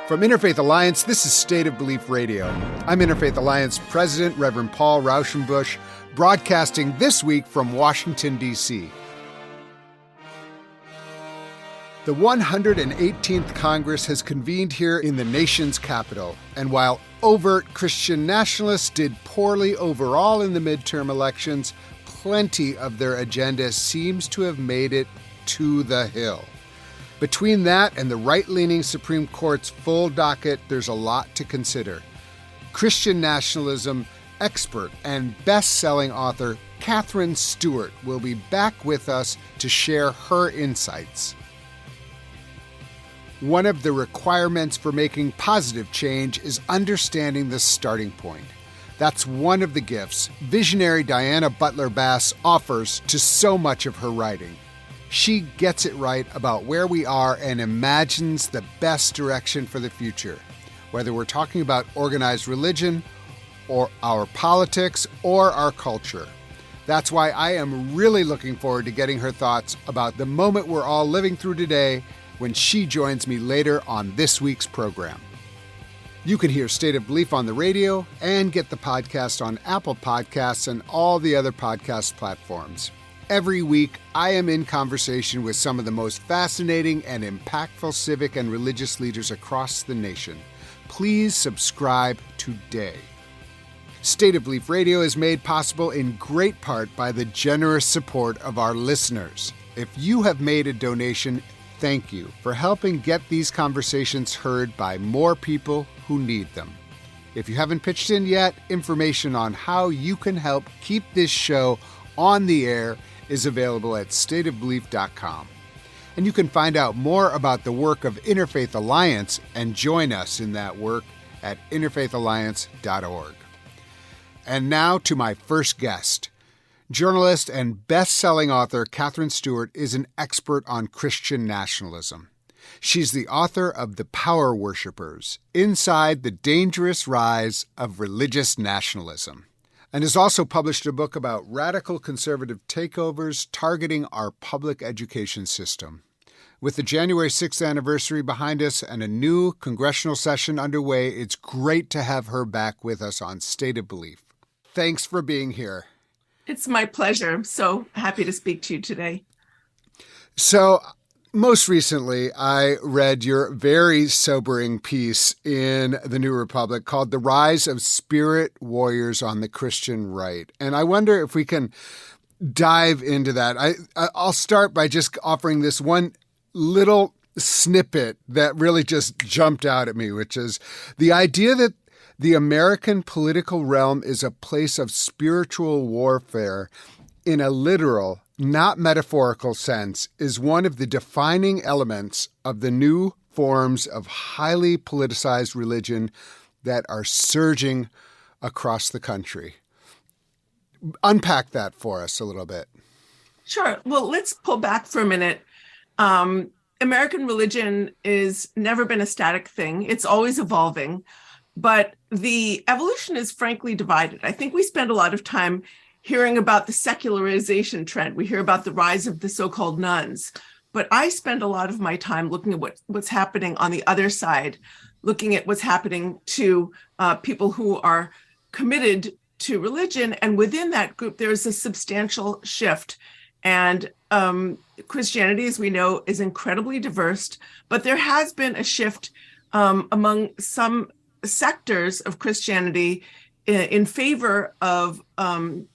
From Interfaith Alliance, this is State of Belief Radio. I'm Interfaith Alliance President, Reverend Paul Raushenbush, broadcasting this week from Washington, D.C. The 118th Congress has convened here in the nation's capital, and while overt Christian nationalists did poorly overall in the midterm elections, plenty of their agenda seems to have made it to the Hill. Between that and the right-leaning Supreme Court's full docket, there's a lot to consider. Christian nationalism expert and best-selling author Katherine Stewart will be back with us to share her insights. One of the requirements for making positive change is understanding the starting point. That's one of the gifts visionary Diana Butler Bass offers to so much of her writing. She gets it right about where we are and imagines the best direction for the future, whether we're talking about organized religion or our politics or our culture. That's why I am really looking forward to getting her thoughts about the moment we're all living through today when she joins me later on this week's program. You can hear State of Belief on the radio and get the podcast on Apple Podcasts and all the other podcast platforms. Every week, I am in conversation with some of the most fascinating and impactful civic and religious leaders across the nation. Please subscribe today. State of Belief Radio is made possible in great part by the generous support of our listeners. If you have made a donation, thank you for helping get these conversations heard by more people who need them. If you haven't pitched in yet, information on how you can help keep this show on the air is available at stateofbelief.com. And you can find out more about the work of Interfaith Alliance and join us in that work at interfaithalliance.org. And now to my first guest. Journalist and best-selling author Katherine Stewart is an expert on Christian nationalism. She's the author of The Power Worshippers: Inside the Dangerous Rise of Religious Nationalism, and has also published a book about radical conservative takeovers targeting our public education system. With the January 6th anniversary behind us and a new congressional session underway, it's great to have her back with us on State of Belief. Thanks for being here. It's my pleasure. I'm so happy to speak to you today. So, most recently, I read your very sobering piece in The New Republic called The Rise of Spirit Warriors on the Christian Right. And I wonder if we can dive into that. I'll start by just offering this one little snippet that really just jumped out at me, which is the idea that the American political realm is a place of spiritual warfare in a literal, not metaphorical sense, is one of the defining elements of the new forms of highly politicized religion that are surging across the country. Unpack that for us a little bit. Sure. Well, let's pull back for a minute. American religion has never been a static thing. It's always evolving. But the evolution is frankly divided. I think we spend a lot of time hearing about the secularization trend. We hear about the rise of the so-called nuns. But I spend a lot of my time looking at what's happening on the other side, looking at what's happening to people who are committed to religion. And within that group, there's a substantial shift. And Christianity, as we know, is incredibly diverse. But there has been a shift among some sectors of Christianity in favor of an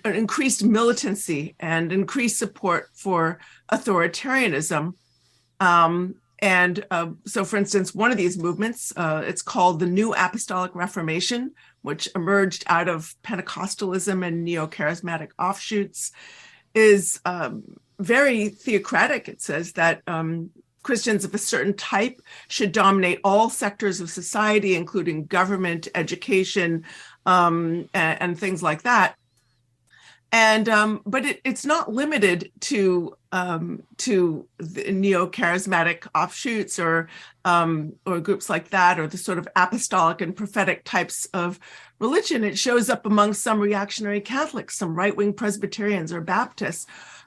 increased militancy and increased support for authoritarianism. So, for instance, one of these movements, it's called the New Apostolic Reformation, which emerged out of Pentecostalism and neo-charismatic offshoots, is very theocratic. It says that Christians of a certain type should dominate all sectors of society, including government, education, and things like that. And but it's not limited to the neo-charismatic offshoots or groups like that, or the sort of apostolic and prophetic types of religion. It shows up among some reactionary Catholics, some right-wing Presbyterians or Baptists,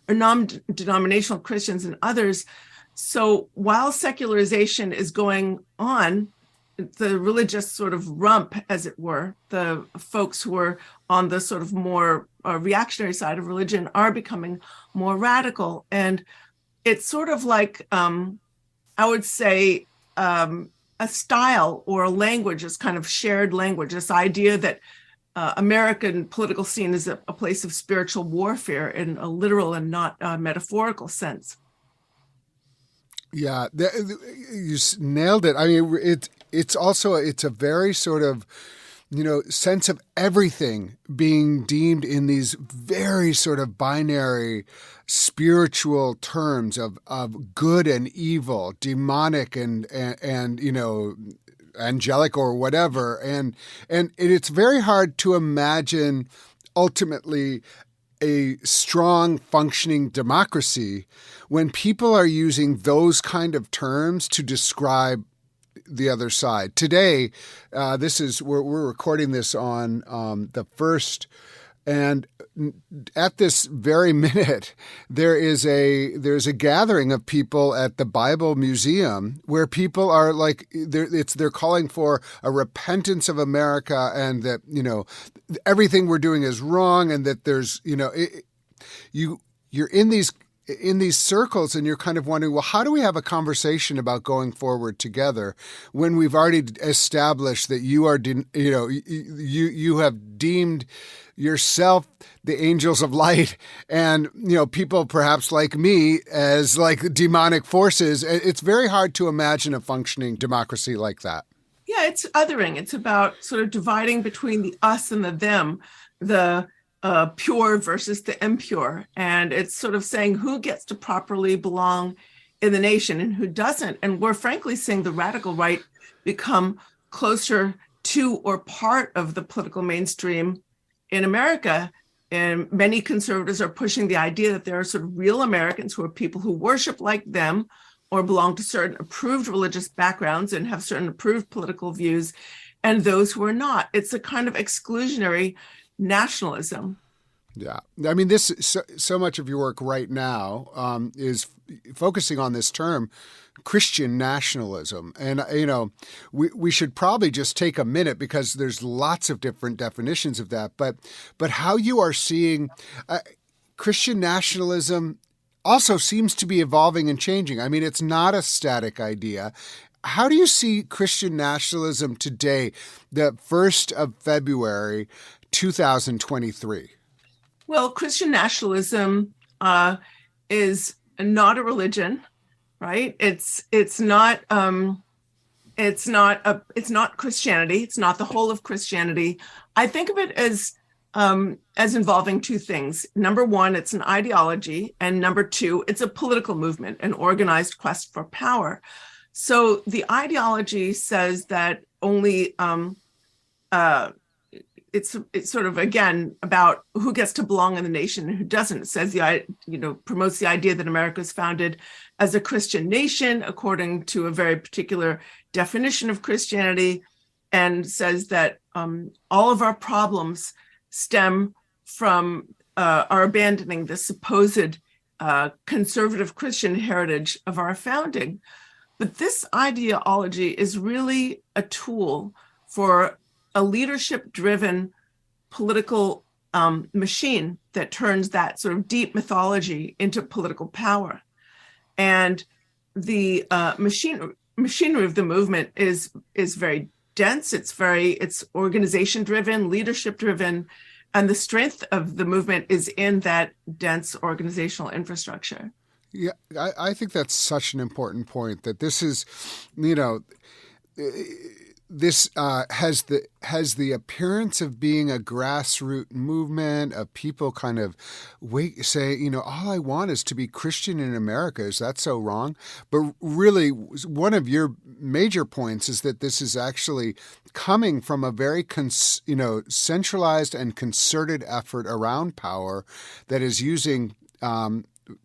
or non-denominational Christians and others. So while secularization is going on, the religious sort of rump, as it were, the folks who are on the sort of more reactionary side of religion are becoming more radical. And it's sort of like, I would say, a style or a language is kind of shared language, this idea that American political scene is a place of spiritual warfare in a literal and not metaphorical sense. Yeah, you nailed it. I mean, it's also it's a very sort of sense of everything being deemed in these very sort of binary spiritual terms of good and evil, demonic and angelic or whatever, and it's very hard to imagine ultimately a strong functioning democracy when people are using those kind of terms to describe the other side. Today, we're recording this on the 1st, and at this very minute, there's a gathering of people at the Bible Museum where people are like they're calling for a repentance of America, and that everything we're doing is wrong, and that there's you're in these circles, and you're kind of wondering, well, how do we have a conversation about going forward together when we've already established that you are, you have deemed yourself the angels of light, and people perhaps like me as like demonic forces. It's very hard to imagine a functioning democracy like that. Yeah, it's othering. It's about sort of dividing between the us and the them, the pure versus the impure. And it's sort of saying who gets to properly belong in the nation and who doesn't. And we're frankly seeing the radical right become closer to or part of the political mainstream in America. And many conservatives are pushing the idea that there are sort of real Americans who are people who worship like them or belong to certain approved religious backgrounds and have certain approved political views, and those who are not. It's a kind of exclusionary nationalism. Yeah. I mean, so much of your work right now is focusing on this term, Christian nationalism. And, we should probably just take a minute because there's lots of different definitions of that. But how you are seeing Christian nationalism also seems to be evolving and changing. I mean, it's not a static idea. How do you see Christian nationalism today, the 1st of February, 2023? Well, Christian nationalism is not a religion, right? It's not Christianity. It's not the whole of Christianity. I think of it as involving two things. Number one, it's an ideology, and number two, it's a political movement, an organized quest for power. So the ideology says that only it's sort of, again, about who gets to belong in the nation and who doesn't. It says promotes the idea that America is founded as a Christian nation according to a very particular definition of Christianity, and says that all of our problems stem from our abandoning the supposed conservative Christian heritage of our founding. But this ideology is really a tool for a leadership-driven political machine that turns that sort of deep mythology into political power. And the machinery of the movement is very dense. It's organization-driven, leadership-driven, and the strength of the movement is in that dense organizational infrastructure. Yeah, I think that's such an important point, that this is, this has the appearance of being a grassroots movement of people kind of say, all I want is to be Christian in America. Is that so wrong? But really, one of your major points is that this is actually coming from a very centralized and concerted effort around power that is using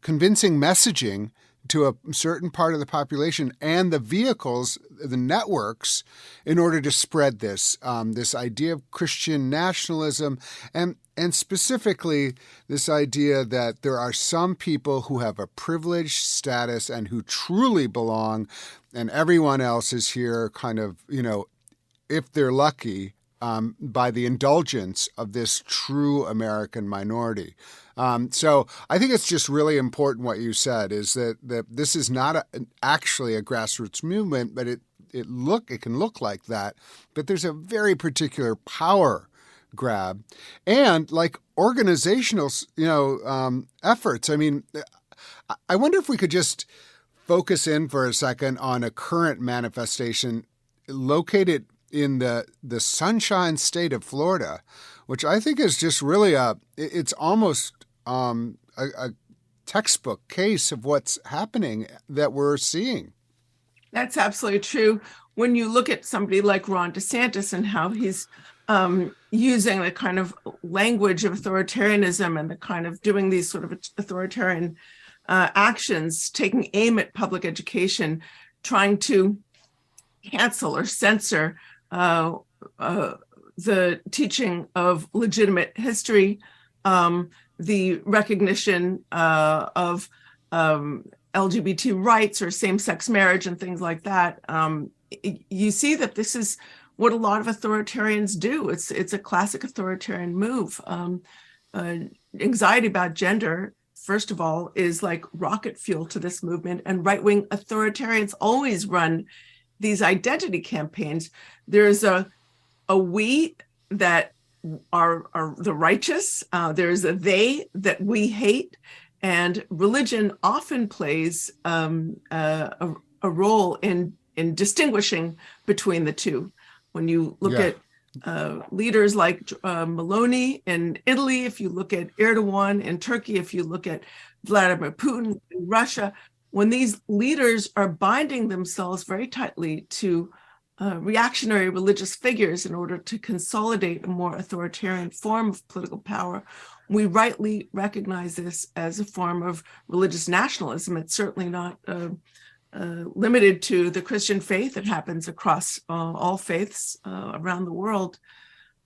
convincing messaging to a certain part of the population and the vehicles, the networks, in order to spread this idea of Christian nationalism. And And specifically, this idea that there are some people who have a privileged status and who truly belong, and everyone else is here kind of, if they're lucky, by the indulgence of this true American minority. So I think it's just really important what you said, is that this is not actually a grassroots movement, but it can look like that. But there's a very particular power grab and like organizational, efforts. I mean, I wonder if we could just focus in for a second on a current manifestation located in the Sunshine State of Florida, which I think is just really it's almost a textbook case of what's happening that we're seeing. That's absolutely true. When you look at somebody like Ron DeSantis and how he's using the kind of language of authoritarianism and the kind of doing these sort of authoritarian actions, taking aim at public education, trying to cancel or censor the teaching of legitimate history, the recognition of LGBT rights or same-sex marriage and things like that. You see that this is what a lot of authoritarians do. It's a classic authoritarian move. Anxiety about gender, first of all, is like rocket fuel to this movement, and right-wing authoritarians always run these identity campaigns. There's a we that are the righteous. There's a they that we hate, and religion often plays a role in distinguishing between the two. When you look at leaders like Meloni in Italy, if you look at Erdogan in Turkey, if you look at Vladimir Putin in Russia, when these leaders are binding themselves very tightly to reactionary religious figures in order to consolidate a more authoritarian form of political power, we rightly recognize this as a form of religious nationalism. It's certainly not limited to the Christian faith. It happens across all faiths around the world.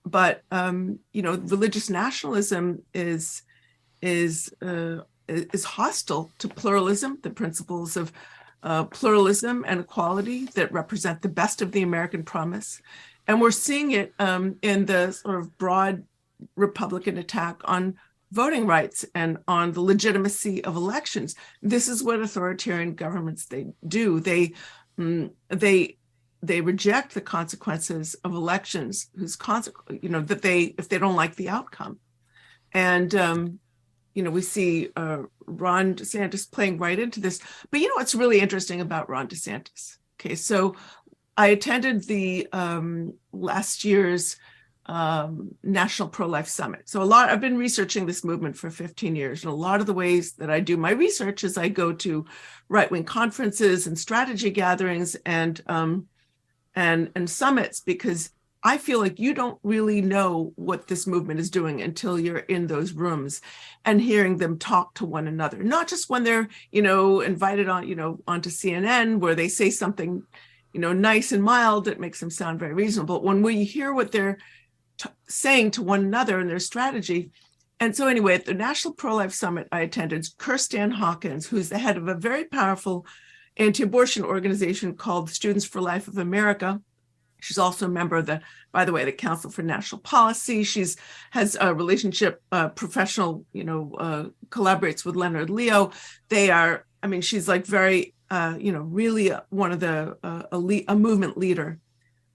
But religious nationalism is hostile to pluralism, the principles of pluralism and equality that represent the best of the American promise. And we're seeing it in the sort of broad Republican attack on voting rights and on the legitimacy of elections. This is what authoritarian governments they do. They reject the consequences of elections, that if they don't like the outcome. And we see Ron DeSantis playing right into this. But what's really interesting about Ron DeSantis? Okay, so I attended the last year's National Pro-Life Summit. So I've been researching this movement for 15 years. And a lot of the ways that I do my research is I go to right-wing conferences and strategy gatherings and summits, because I feel like you don't really know what this movement is doing until you're in those rooms and hearing them talk to one another, not just when they're, invited on, onto CNN where they say something, nice and mild that makes them sound very reasonable. When we hear what they're saying to one another and their strategy. And so anyway, at the National Pro-Life Summit I attended, Kirsten Hawkins, who's the head of a very powerful anti-abortion organization called Students for Life of America. She's also a member of the Council for National Policy. Has a relationship, professional, collaborates with Leonard Leo. She's like very, really one of a movement leader.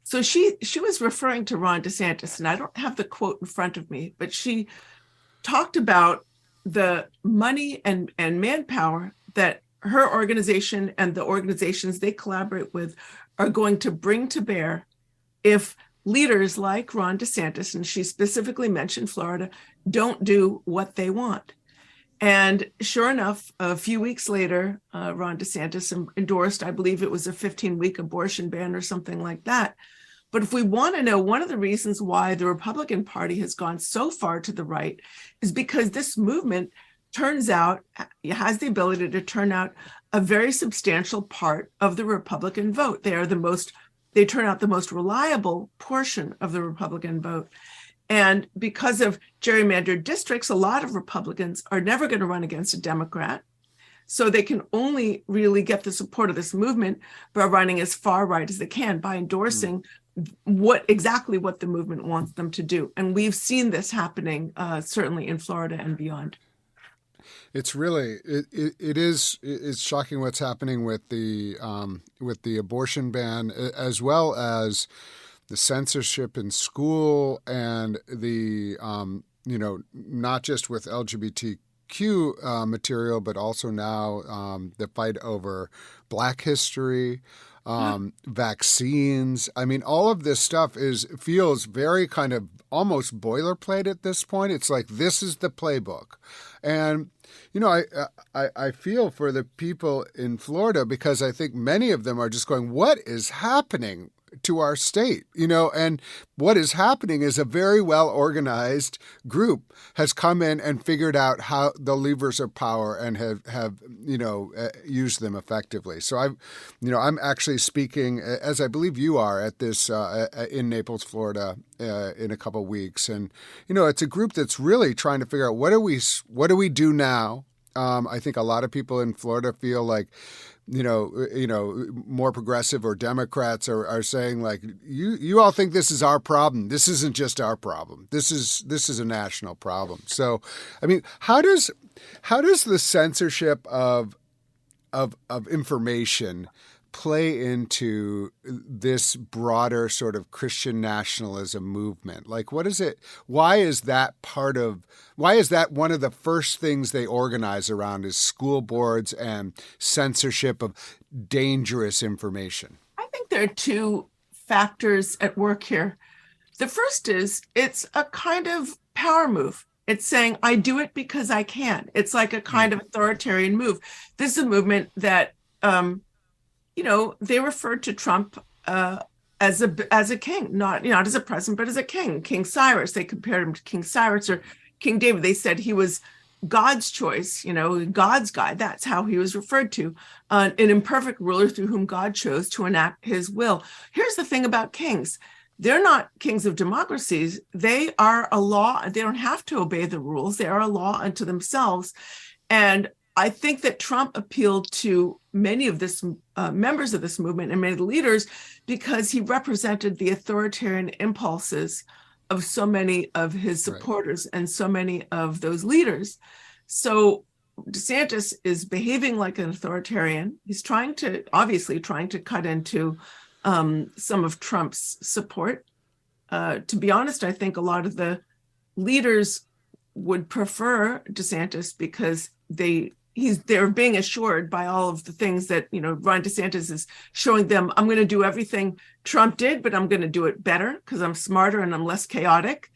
So she was referring to Ron DeSantis, and I don't have the quote in front of me, but she talked about the money and manpower that her organization and the organizations they collaborate with are going to bring to bear if leaders like Ron DeSantis, and she specifically mentioned Florida, don't do what they want. And sure enough, a few weeks later, Ron DeSantis endorsed, I believe it was a 15-week abortion ban or something like that. But if we want to know, one of the reasons why the Republican Party has gone so far to the right is because this movement turns out, it has the ability to turn out a very substantial part of the Republican vote. They turn out the most reliable portion of the Republican vote. And because of gerrymandered districts, a lot of Republicans are never going to run against a Democrat. So they can only really get the support of this movement by running as far right as they can, by endorsing exactly what the movement wants them to do. And we've seen this happening certainly in Florida and beyond. It's really it's shocking what's happening with the abortion ban, as well as the censorship in school, and the not just with LGBTQ material, but also now the fight over Black history, vaccines. I mean, all of this stuff feels very kind of almost boilerplate at this point. It's like, this is the playbook. And I feel for the people in Florida, because I think many of them are just going, what is happening to our state? And what is happening is a very well organized group has come in and figured out how the levers of power and have used them effectively. So I'm actually speaking, as I believe you are, at this in Naples, Florida, in a couple of weeks, and it's a group that's really trying to figure out what do we do now. I think a lot of people in Florida feel like, more progressive or Democrats are saying, like, you all think this is our problem. This isn't just our problem. This is a national problem. So, I mean, how does the censorship of information play into this broader sort of Christian nationalism movement? Like, what is it? Why is that one of the first things they organize around, is school boards and censorship of dangerous information? I think there are two factors at work here. The first is it's a kind of power move. It's saying, I do it because I can. It's like a kind of authoritarian move. This is a movement that they referred to Trump as a king, not as a president, but as a king, King Cyrus. They compared him to King Cyrus or King David. They said he was God's choice, God's guy. That's how he was referred to, an imperfect ruler through whom God chose to enact his will. Here's the thing about kings. They're not kings of democracies. They are a law. They don't have to obey the rules. They are a law unto themselves. And I think that Trump appealed to many of this members of this movement and many of the leaders because he represented the authoritarian impulses of so many of his supporters and so many of those leaders. So DeSantis is behaving like an authoritarian. He's obviously trying to cut into some of Trump's support. To be honest, I think a lot of the leaders would prefer DeSantis because they're being assured by all of the things that, Ron DeSantis is showing them. I'm going to do everything Trump did, but I'm going to do it better because I'm smarter and I'm less chaotic.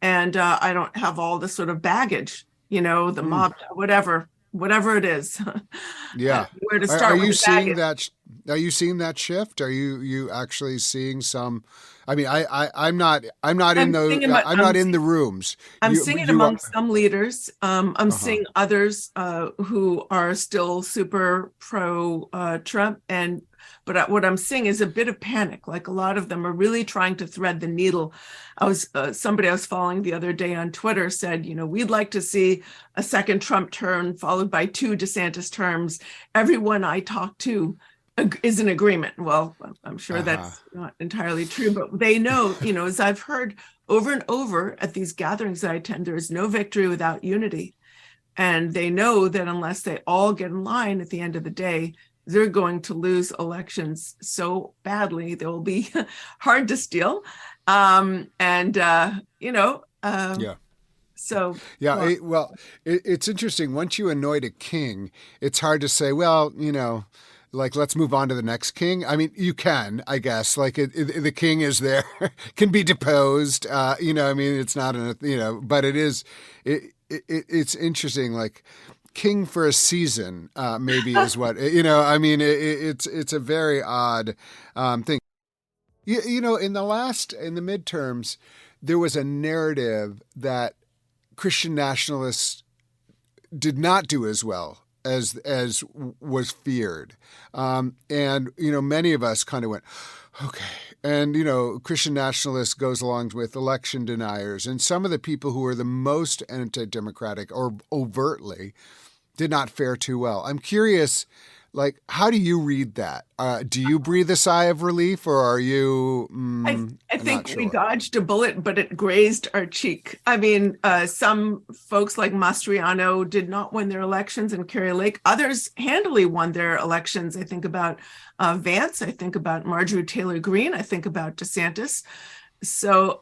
And I don't have all the sort of baggage, the mob, whatever it is. Yeah. Where to start. Are you seeing that? Are you seeing that shift? Are you actually seeing some? I mean, I'm not in the rooms. I'm seeing it among some leaders. I'm seeing others who are still super pro Trump, but what I'm seeing is a bit of panic. Like, a lot of them are really trying to thread the needle. Somebody I was following the other day on Twitter said, we'd like to see a second Trump term followed by 2 DeSantis terms. Everyone I talk to is in agreement. Well, I'm sure that's not entirely true, but they know, as I've heard over and over at these gatherings that I attend, there is no victory without unity. And they know that unless they all get in line at the end of the day, they're going to lose elections so badly. They will be hard to steal. So it's interesting. Once you anoint a king, it's hard to say, well, like, let's move on to the next king. I mean, you can, I guess, like the king is there, can be deposed. I mean, it's not but it is. It's interesting. Like, king for a season, maybe is what I mean. It's a very odd thing. In the midterms, there was a narrative that Christian nationalists did not do as well as was feared. And, many of us kind of went, okay. And, Christian nationalists goes along with election deniers and some of the people who are the most anti-democratic or overtly did not fare too well. I'm curious, how do you read that? Do you breathe a sigh of relief, or are you? I think we dodged a bullet, but it grazed our cheek. I mean, some folks like Mastriano did not win their elections in Kerry Lake. Others handily won their elections. I think about Vance. I think about Marjorie Taylor Greene. I think about DeSantis. So,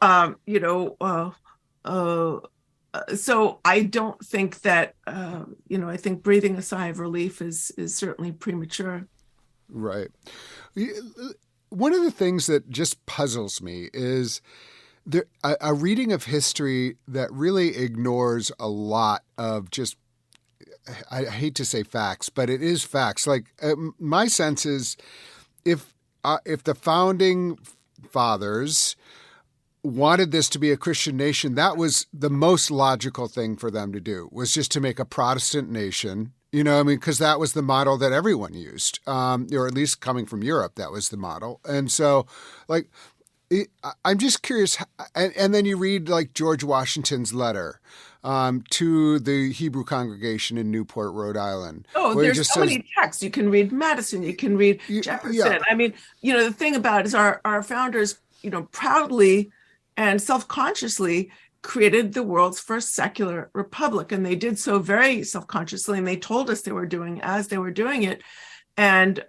so I don't think that, I think breathing a sigh of relief is certainly premature. Right. One of the things that just puzzles me is a reading of history that really ignores a lot of just, I hate to say facts, but it is facts. My sense is if the founding fathers wanted this to be a Christian nation, that was the most logical thing for them to do, was just to make a Protestant nation, because that was the model that everyone used, or at least coming from Europe, that was the model. And so, I'm just curious, and then you read George Washington's letter to the Hebrew congregation in Newport, Rhode Island. Oh, there's so many texts. You can read Madison, you can read Jefferson. Yeah. I mean, the thing about it is our founders, proudly and self-consciously created the world's first secular republic. And they did so very self-consciously, and they told us they were doing as they were doing it. And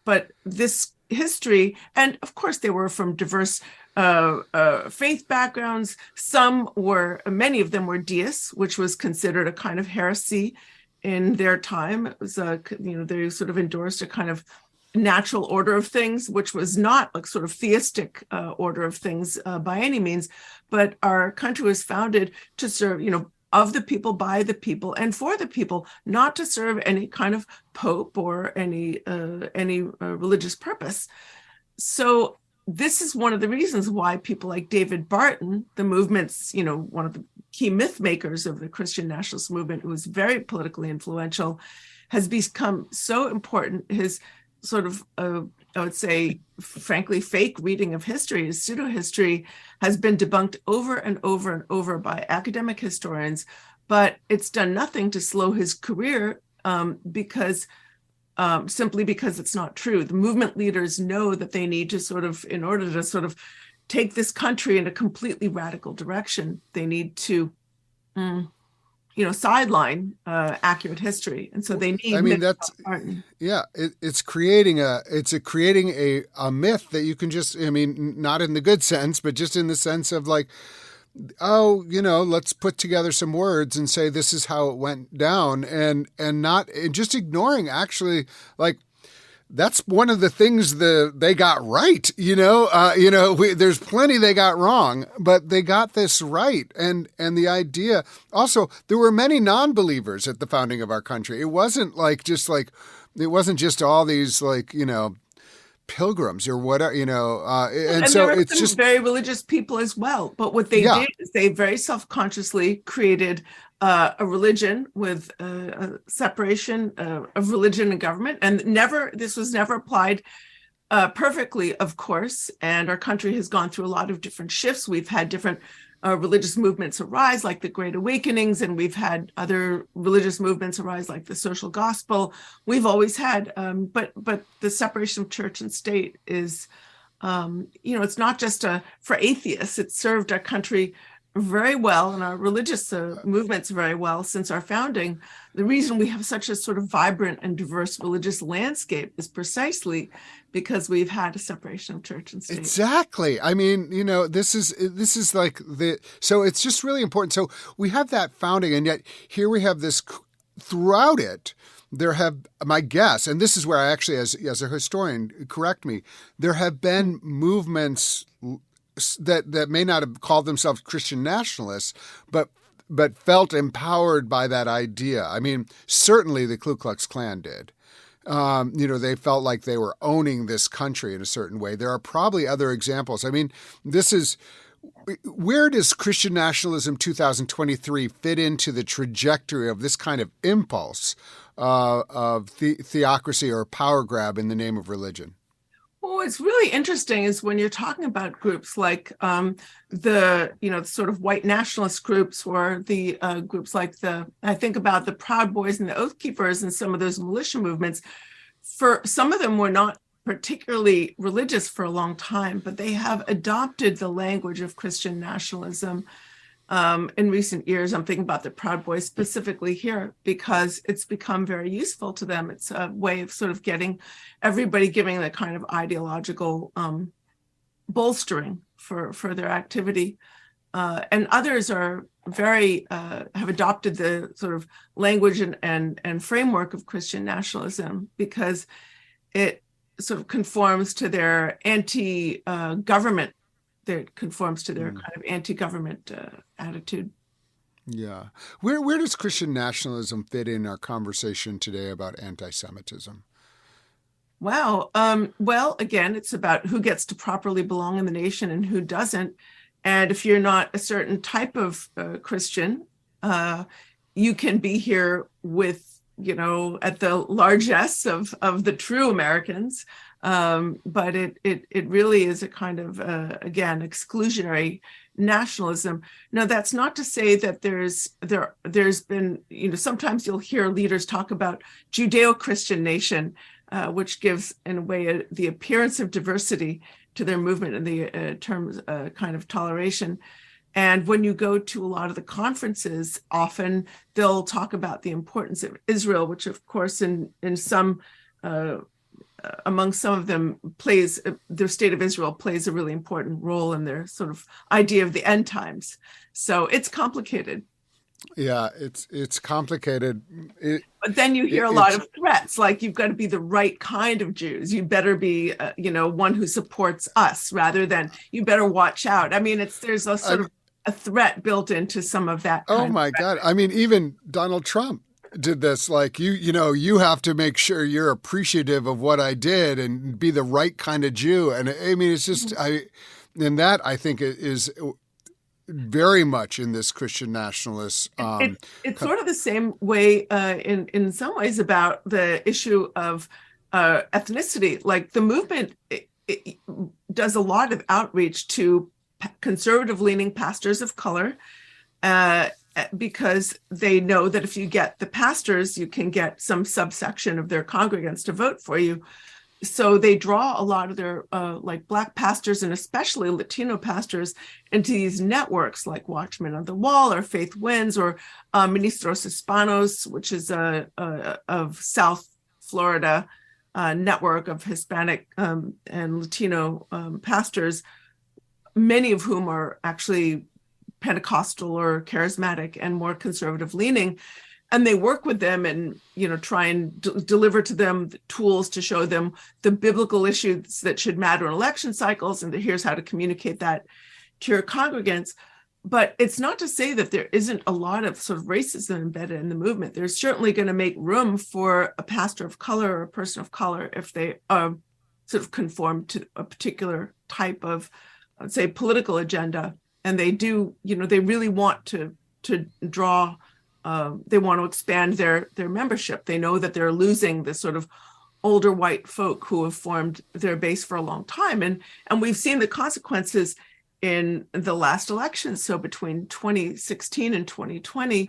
but this history, and of course they were from diverse faith backgrounds. Many of them were deists, which was considered a kind of heresy in their time. It was they sort of endorsed a kind of natural order of things, which was not sort of theistic order of things by any means, but our country was founded to serve, of the people, by the people, and for the people, not to serve any kind of pope or any religious purpose. So this is one of the reasons why people like David Barton, the movement's, one of the key myth makers of the Christian nationalist movement, who was very politically influential, has become so important. His sort of, I would say, frankly, fake reading of history, his pseudo-history, has been debunked over and over and over by academic historians, but it's done nothing to slow his career simply because it's not true. The movement leaders know that they need to in order to take this country in a completely radical direction, they need to sideline accurate history, and so they need. I mean, it's creating a myth that you can just. I mean, not in the good sense, but just in the sense of let's put together some words and say this is how it went down, and not just ignoring actually that's one of the things they got right. There's plenty they got wrong, but they got this right. And the idea also, there were many non-believers at the founding of our country. It wasn't it wasn't just all these pilgrims or whatever, and so there were it's just very religious people as well. But what they did is they very self-consciously created a religion with a separation of religion and government, and this was never applied perfectly, of course. And our country has gone through a lot of different shifts. We've had different religious movements arise, like the Great Awakenings, and we've had other religious movements arise, like the social gospel. We've always had, but the separation of church and state is, it's not just for atheists. It served our country very well, and our religious movements very well since our founding. The reason we have such a sort of vibrant and diverse religious landscape is precisely because we've had a separation of church and state. Exactly. I mean, this is so it's just really important. So we have that founding, and yet here we have this throughout it. There have, my guess, and this is where I actually, as a historian, correct me, there have been movements that may not have called themselves Christian nationalists, but felt empowered by that idea. I mean, certainly the Ku Klux Klan did. They felt like they were owning this country in a certain way. There are probably other examples. I mean, this is Where does Christian Nationalism 2023 fit into the trajectory of this kind of impulse of theocracy or power grab in the name of religion? Well, what's really interesting is when you're talking about groups like the sort of white nationalist groups, or the groups like I think about the Proud Boys and the Oath Keepers and some of those militia movements. For some of them were not particularly religious for a long time, but they have adopted the language of Christian nationalism in recent years. I'm thinking about the Proud Boys specifically here because it's become very useful to them. It's a way of sort of getting everybody giving the kind of ideological bolstering for their activity. And others are very have adopted the sort of language and framework of Christian nationalism because it sort of conforms to their anti-government. That conforms to their kind of anti-government attitude. Yeah. Where does Christian nationalism fit in our conversation today about anti-Semitism? Wow. Well, again, it's about who gets to properly belong in the nation and who doesn't. And if you're not a certain type of Christian, you can be here with, at the largesse of the true Americans. But it really is a kind of, again, exclusionary nationalism. Now, that's not to say that there's been, sometimes you'll hear leaders talk about Judeo-Christian nation, which gives, in a way, the appearance of diversity to their movement in the terms kind of toleration. And when you go to a lot of the conferences, often they'll talk about the importance of Israel, which, of course, in some among some of them their state of Israel plays a really important role in their sort of idea of the end times. So it's complicated. Yeah, it's complicated. But then you hear a lot of threats, like you've got to be the right kind of Jews. You better be, one who supports us, rather than you better watch out. I mean, there's a sort of a threat built into some of that. Oh my God! I mean, even Donald Trump did this. Like you have to make sure you're appreciative of what I did and be the right kind of Jew. And I mean, it's just I think it is very much in this Christian nationalist. It's sort of the same way in some ways about the issue of ethnicity. Like the movement it does a lot of outreach to conservative-leaning pastors of color because they know that if you get the pastors, you can get some subsection of their congregants to vote for you. So they draw a lot of their like Black pastors and especially Latino pastors into these networks like Watchmen on the Wall or Faith Wins or Ministros Hispanos, which is of South Florida network of Hispanic and Latino pastors, many of whom are actually Pentecostal or charismatic and more conservative leaning. And they work with them and, try and deliver to them the tools to show them the biblical issues that should matter in election cycles. And here's how to communicate that to your congregants. But it's not to say that there isn't a lot of sort of racism embedded in the movement. There's certainly going to make room for a pastor of color or a person of color if they sort of conform to a particular type of, I'd say, political agenda. And they do, they really want to draw. They want to expand their membership. They know that they're losing this sort of older white folk who have formed their base for a long time. And we've seen the consequences in the last election. So between 2016 and 2020,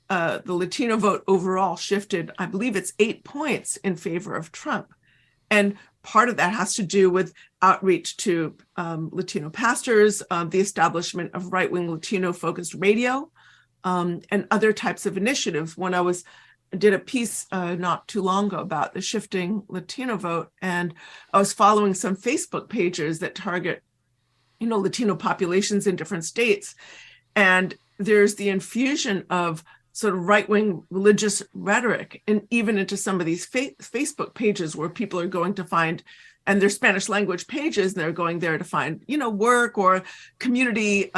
the Latino vote overall shifted, I believe it's 8 points in favor of Trump. And part of that has to do with outreach to Latino pastors, the establishment of right-wing Latino-focused radio, and other types of initiatives. When I did a piece not too long ago about the shifting Latino vote, and I was following some Facebook pages that target, Latino populations in different states. And there's the infusion of sort of right-wing religious rhetoric, and even into some of these Facebook pages where people are going to find, and they're Spanish language pages, and they're going there to find, work or community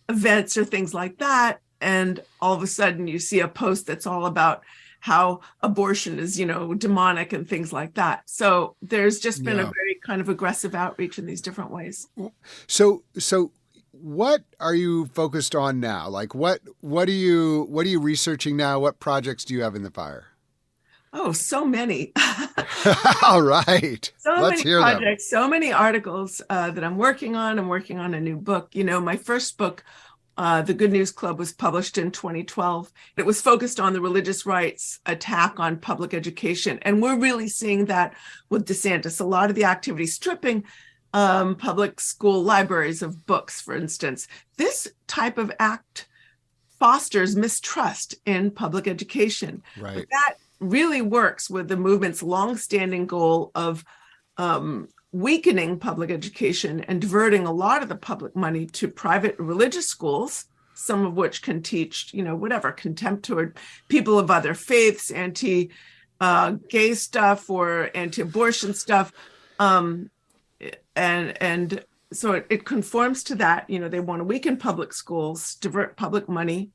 events or things like that. And all of a sudden you see a post that's all about how abortion is, demonic and things like that. So there's just been a very kind of aggressive outreach in these different ways. So what are you focused on now? Like what are you researching now? What projects do you have in the fire? Oh, so many. All right. So Let's many hear them. projects, so many articles that I'm working on. I'm working on a new book. My first book, The Good News Club, was published in 2012. It was focused on the religious rights attack on public education. And we're really seeing that with DeSantis. A lot of the activity stripping public school libraries of books, for instance. This type of act fosters mistrust in public education. Right. But that really works with the movement's longstanding goal of weakening public education and diverting a lot of the public money to private religious schools, some of which can teach, whatever, contempt toward people of other faiths, anti-gay stuff or anti-abortion stuff. And so it conforms to that. They want to weaken public schools, divert public money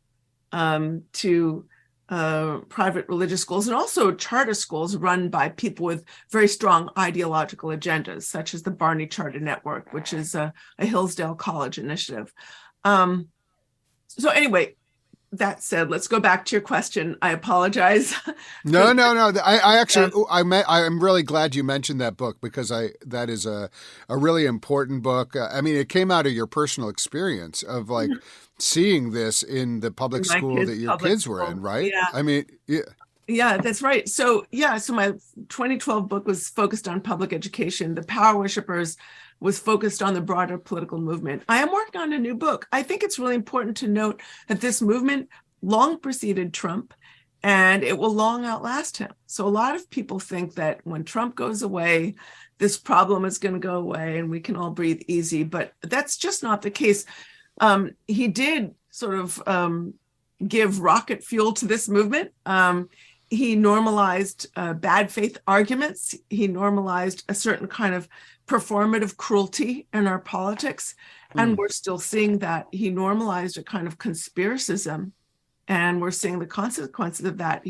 to private religious schools, and also charter schools run by people with very strong ideological agendas, such as the Barney Charter Network, which is a Hillsdale College initiative. So anyway, that said, let's go back to your question. I apologize. No. I actually, I'm really glad you mentioned that book, because that is a really important book. I mean, it came out of your personal experience of like seeing this in the public school that your kids were in, right? Yeah. I mean, yeah. Yeah, that's right. So my 2012 book was focused on public education. The Power Worshippers was focused on the broader political movement. I am working on a new book. I think it's really important to note that this movement long preceded Trump, and it will long outlast him. So a lot of people think that when Trump goes away, this problem is going to go away and we can all breathe easy. But that's just not the case. He did sort of give rocket fuel to this movement. He normalized bad faith arguments. He normalized a certain kind of performative cruelty in our politics. And we're still seeing that. He normalized a kind of conspiracism, and we're seeing the consequences of that.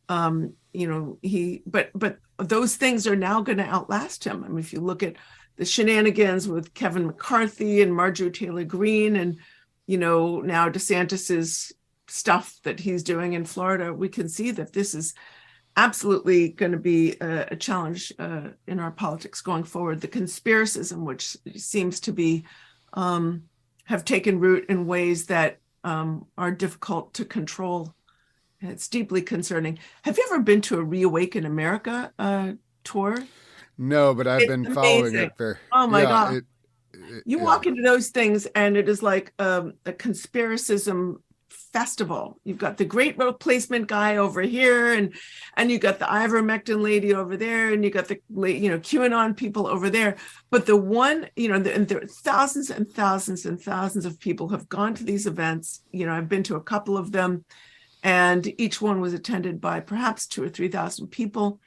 But those things are now going to outlast him. I mean, if you look at the shenanigans with Kevin McCarthy and Marjorie Taylor Greene, and, now DeSantis's stuff that he's doing in Florida, we can see that this is absolutely going to be a challenge in our politics going forward. The conspiracism, which seems to be have taken root in ways that are difficult to control. It's deeply concerning. Have you ever been to a Reawaken America tour? No, but I've been following it. Oh my God. You walk into those things and it is like a conspiracism festival. You've got the great replacement guy over here, and you got the ivermectin lady over there, and you got the QAnon people over there. But the one, and there are thousands and thousands and thousands of people have gone to these events. I've been to a couple of them, and each one was attended by perhaps 2,000 or 3,000 people.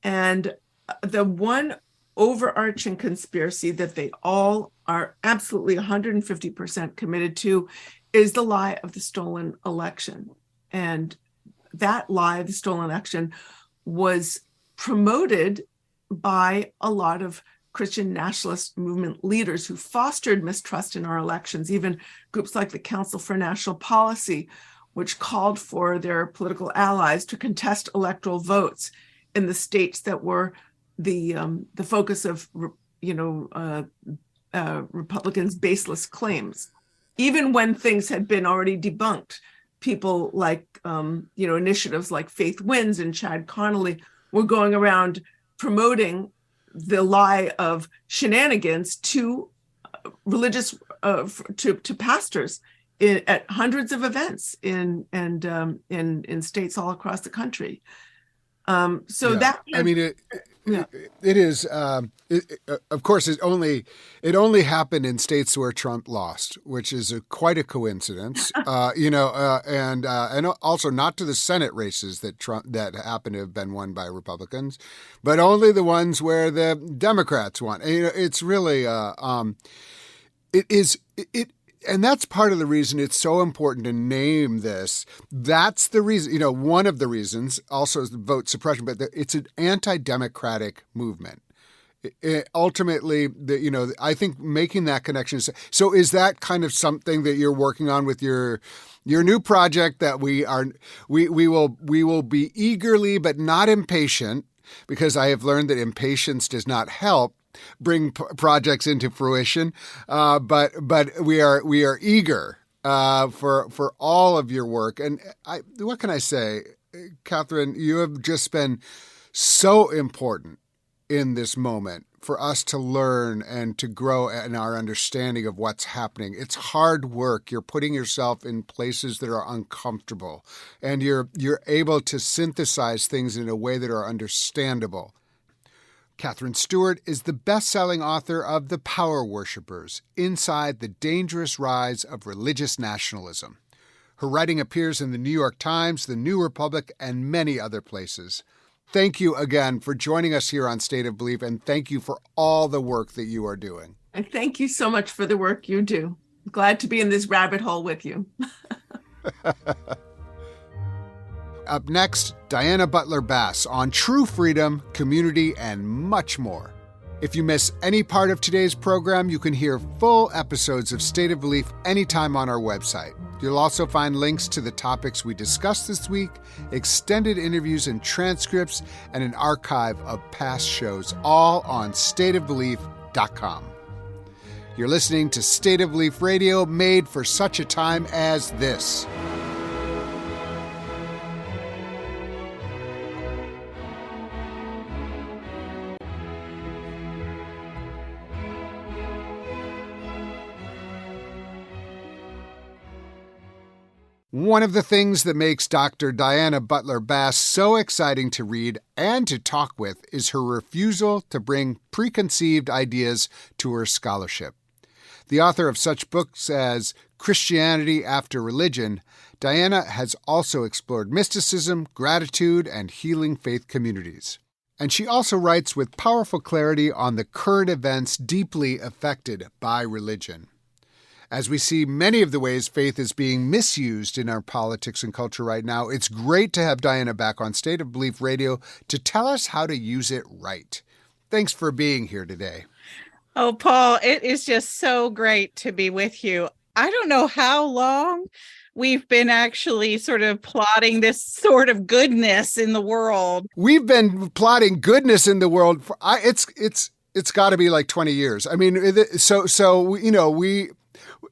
And the one overarching conspiracy that they all are absolutely 150% committed to is the lie of the stolen election. And that lie of the stolen election was promoted by a lot of Christian nationalist movement leaders who fostered mistrust in our elections, even groups like the Council for National Policy, which called for their political allies to contest electoral votes in the states that were the focus of Republicans' baseless claims. Even when things had been already debunked, people like, initiatives like Faith Wins and Chad Connolly were going around promoting the lie of shenanigans to religious, to pastors at hundreds of events in states all across the country. It is. Of course, it only happened in states where Trump lost, which is quite a coincidence. And also not to the Senate races that happen to have been won by Republicans, but only the ones where the Democrats won. It's really And that's part of the reason it's so important to name this. That's the reason, one of the reasons also is the vote suppression, but it's an anti-democratic movement. ultimately, I think making that connection. So is that kind of something that you're working on with your new project that we will be eagerly but not impatient, because I have learned that impatience does not help bring projects into fruition. But we are eager for all of your work. And what can I say, Katherine? You have just been so important in this moment for us to learn and to grow in our understanding of what's happening. It's hard work. You're putting yourself in places that are uncomfortable, and you're able to synthesize things in a way that are understandable. Katherine Stewart is the best-selling author of The Power Worshippers: Inside the Dangerous Rise of Religious Nationalism. Her writing appears in the New York Times, the New Republic, and many other places. Thank you again for joining us here on State of Belief, and thank you for all the work that you are doing. And thank you so much for the work you do. I'm glad to be in this rabbit hole with you. Up next, Diana Butler Bass on true freedom, community, and much more. If you miss any part of today's program, you can hear full episodes of State of Belief anytime on our website. You'll also find links to the topics we discussed this week, extended interviews and transcripts, and an archive of past shows, all on stateofbelief.com. You're listening to State of Belief Radio, made for such a time as this. One of the things that makes Dr. Diana Butler Bass so exciting to read and to talk with is her refusal to bring preconceived ideas to her scholarship. The author of such books as Christianity After Religion, Diana has also explored mysticism, gratitude, and healing faith communities. And she also writes with powerful clarity on the current events deeply affected by religion. As we see many of the ways faith is being misused in our politics and culture right now, it's great to have Diana back on State of Belief Radio to tell us how to use it right. Thanks for being here today. Oh, Paul, it is just so great to be with you. I don't know how long we've been actually sort of plotting this sort of goodness in the world. We've been plotting goodness in the world for it's got to be like 20 years. I mean,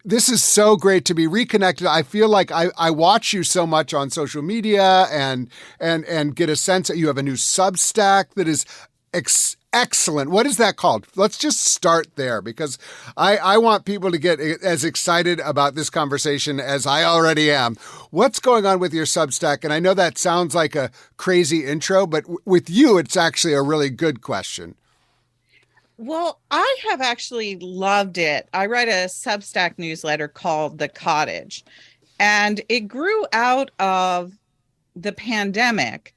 this is so great to be reconnected. I feel like I watch you so much on social media and get a sense that you have a new Substack that is excellent. What is that called? Let's just start there, because I want people to get as excited about this conversation as I already am. What's going on with your Substack? And I know that sounds like a crazy intro, but with you, it's actually a really good question. Well, I have actually loved it. I write a Substack newsletter called The Cottage, and it grew out of the pandemic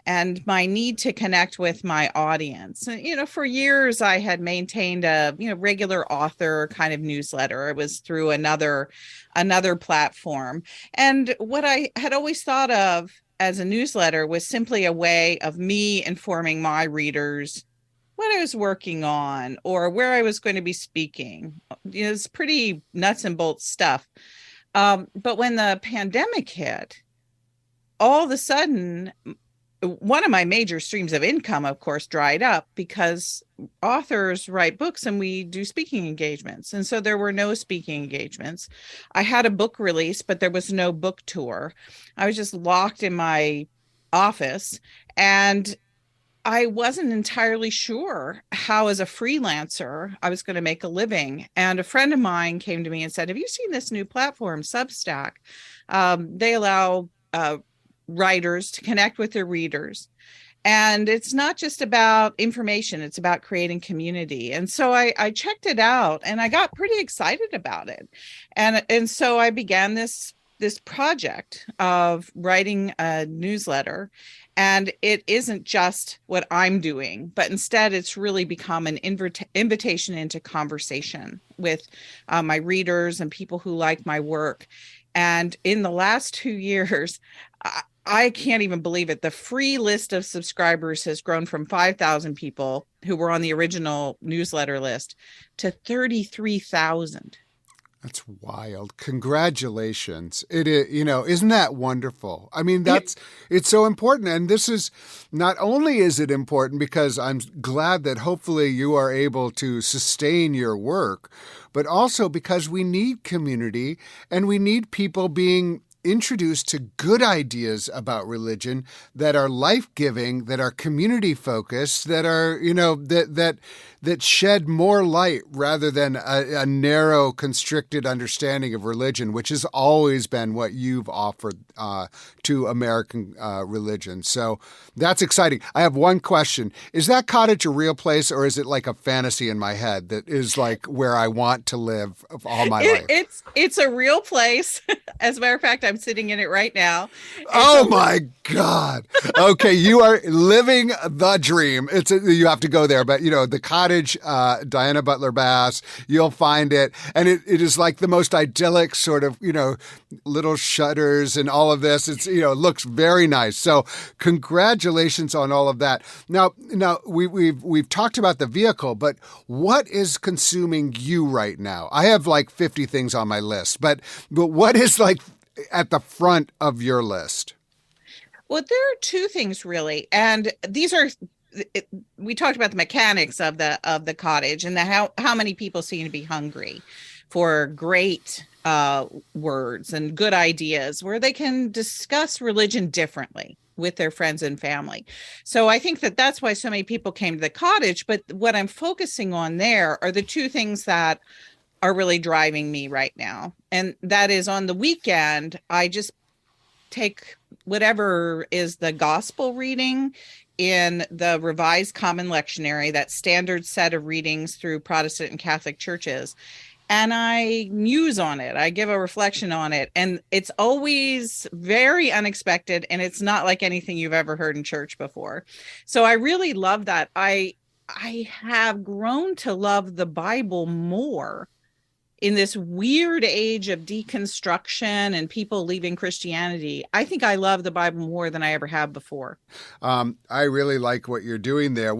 and my need to connect with my audience. And, for years I had maintained a, regular author kind of newsletter. It was through another platform. And what I had always thought of as a newsletter was simply a way of me informing my readers what I was working on or where I was going to be speaking. It's pretty nuts and bolts stuff. But when the pandemic hit, all of a sudden, one of my major streams of income, of course, dried up, because authors write books and we do speaking engagements. And so there were no speaking engagements. I had a book release, but there was no book tour. I was just locked in my office, and I wasn't entirely sure how, as a freelancer, I was going to make a living. And a friend of mine came to me and said, have you seen this new platform, Substack? They allow writers to connect with their readers. And it's not just about information, it's about creating community. And so I checked it out and I got pretty excited about it. And so I began this project of writing a newsletter. And it isn't just what I'm doing, but instead it's really become an invitation into conversation with my readers and people who like my work. And in the last 2 years, I can't even believe it. The free list of subscribers has grown from 5,000 people who were on the original newsletter list to 33,000. That's wild. Congratulations. It is, isn't that wonderful? I mean, it's so important. And this is, not only is it important because I'm glad that hopefully you are able to sustain your work, but also because we need community and we need people being introduced to good ideas about religion that are life-giving, that are community-focused, that are, that shed more light rather than a narrow, constricted understanding of religion, which has always been what you've offered to American religion. So that's exciting. I have one question. Is that cottage a real place, or is it like a fantasy in my head that is like where I want to live all my life? It's a real place. As a matter of fact, I'm sitting in it right now. Oh my God. Okay, you are living the dream. You have to go there, but the cottage, Diana Butler Bass, you'll find it. And it is like the most idyllic sort of, little shutters and all of this. It looks very nice. So congratulations on all of that. Now we've talked about the vehicle, but what is consuming you right now? I have like 50 things on my list, but what is like at the front of your list? Well, there are two things really, and these are. We talked about the mechanics of the cottage and how many people seem to be hungry for great words and good ideas where they can discuss religion differently with their friends and family. So I think that's why so many people came to the cottage. But what I'm focusing on there are the two things that are really driving me right now. And that is, on the weekend, I just take whatever is the gospel reading in the Revised Common Lectionary, that standard set of readings through Protestant and Catholic churches, and I muse on it. I give a reflection on it. And it's always very unexpected, and it's not like anything you've ever heard in church before. So I really love that. I have grown to love the Bible more in this weird age of deconstruction and people leaving Christianity. I think I love the Bible more than I ever have before. I really like what you're doing there.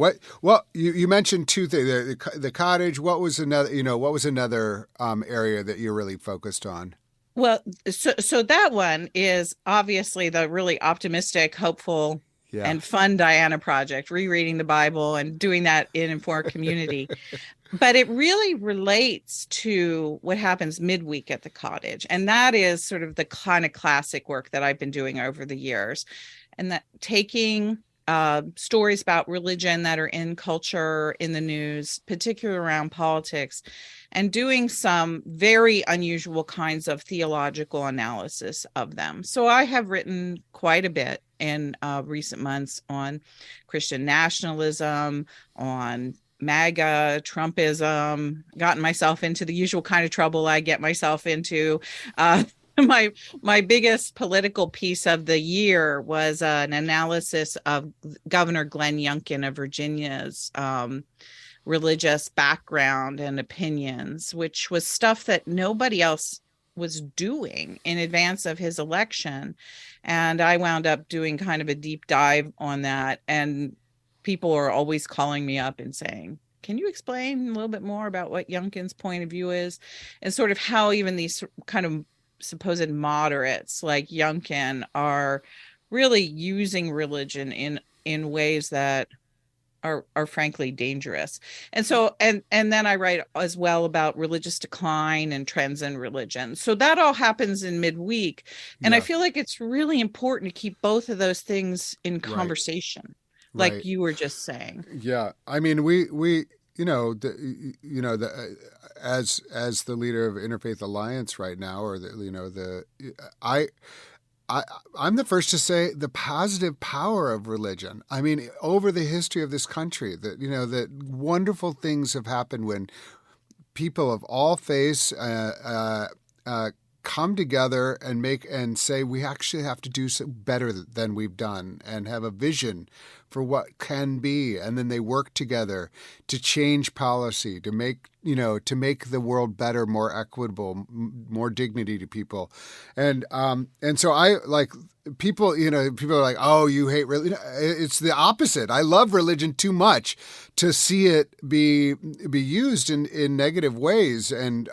You mentioned two things: the cottage. What was another? What was another area that you're really focused on? Well, so that one is obviously the really optimistic, hopeful, and fun Diana project, rereading the Bible and doing that in Informed Community. But it really relates to what happens midweek at the cottage. And that is sort of the kind of classic work that I've been doing over the years. And that taking stories about religion that are in culture, in the news, particularly around politics, and doing some very unusual kinds of theological analysis of them. So I have written quite a bit in recent months on Christian nationalism, on MAGA, Trumpism, gotten myself into the usual kind of trouble I get myself into. My biggest political piece of the year was an analysis of Governor Glenn Youngkin of Virginia's religious background and opinions, which was stuff that nobody else was doing in advance of his election. And I wound up doing kind of a deep dive on that. And people are always calling me up and saying, can you explain a little bit more about what Youngkin's point of view is, and sort of how even these kind of supposed moderates like Youngkin are really using religion in ways that are frankly dangerous. And so, and then I write as well about religious decline and trends in religion. So that all happens in midweek. And I feel like it's really important to keep both of those things in conversation. Like you were just saying. Yeah. I mean, as the leader of Interfaith Alliance right now, or I'm the first to say the positive power of religion. I mean, over the history of this country, that wonderful things have happened when people of all faiths come together and say we actually have to do better than we've done, and have a vision for what can be, and then they work together to change policy, to make to make the world better, more equitable, more dignity to people. And so I like people, people are like, oh, you hate religion. It's the opposite. I love religion too much to see it be used in negative ways and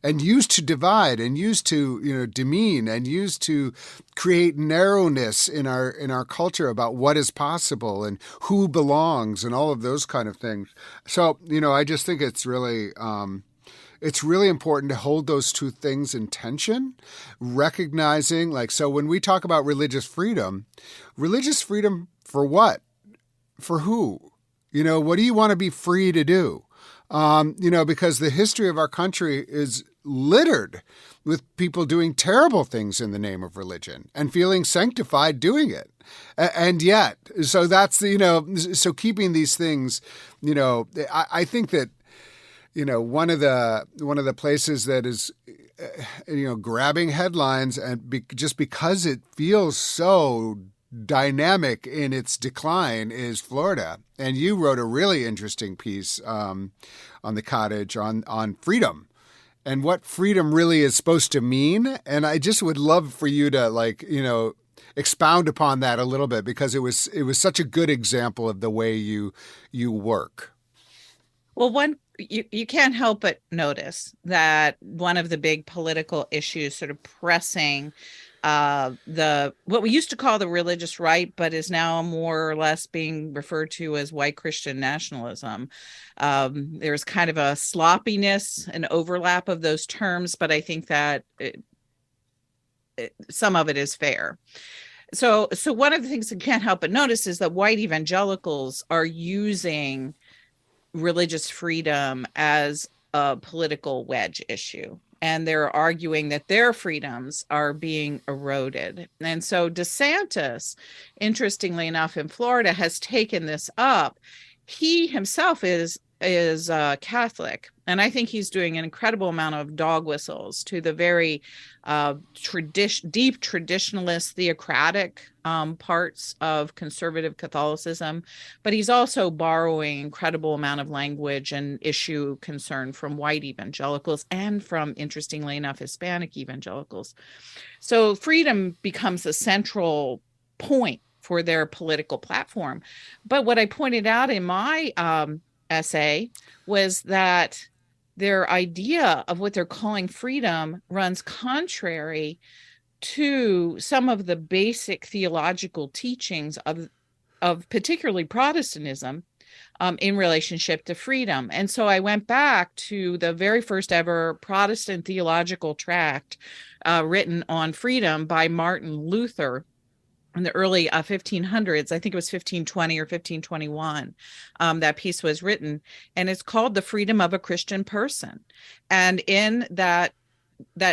used to divide and used to, demean and used to create narrowness in our culture about what is possible and who belongs and all of those kind of things. So, I just think it's really important to hold those two things in tension, recognizing, so when we talk about religious freedom for what? For who? What do you want to be free to do? Because the history of our country is littered with people doing terrible things in the name of religion and feeling sanctified doing it. And yet, so that's, so keeping these things, I think that, one of the places that is, grabbing headlines and just because it feels so dynamic in its decline is Florida. And you wrote a really interesting piece on the Cottage on freedom and what freedom really is supposed to mean. And I just would love for you to expound upon that a little bit because it was such a good example of the way you work. Well, you can't help but notice that one of the big political issues sort of pressing what we used to call the religious right, but is now more or less being referred to as white Christian nationalism. There's kind of a sloppiness and overlap of those terms, but I think that some of it is fair. So one of the things I can't help but notice is that white evangelicals are using religious freedom as a political wedge issue. And they're arguing that their freedoms are being eroded. And so DeSantis, interestingly enough, in Florida, has taken this up. He himself is Catholic, and I think he's doing an incredible amount of dog whistles to the very deep traditionalist theocratic parts of conservative Catholicism, but he's also borrowing an incredible amount of language and issue concern from white evangelicals and from, interestingly enough, Hispanic evangelicals. So freedom becomes a central point for their political platform. But what I pointed out in my essay was that their idea of what they're calling freedom runs contrary to some of the basic theological teachings of particularly Protestantism in relationship to freedom. And so I went back to the very first ever Protestant theological tract written on freedom by Martin Luther in the early 1500s. I think it was 1520 or 1521. That piece was written, and it's called The Freedom of a Christian Person. And in that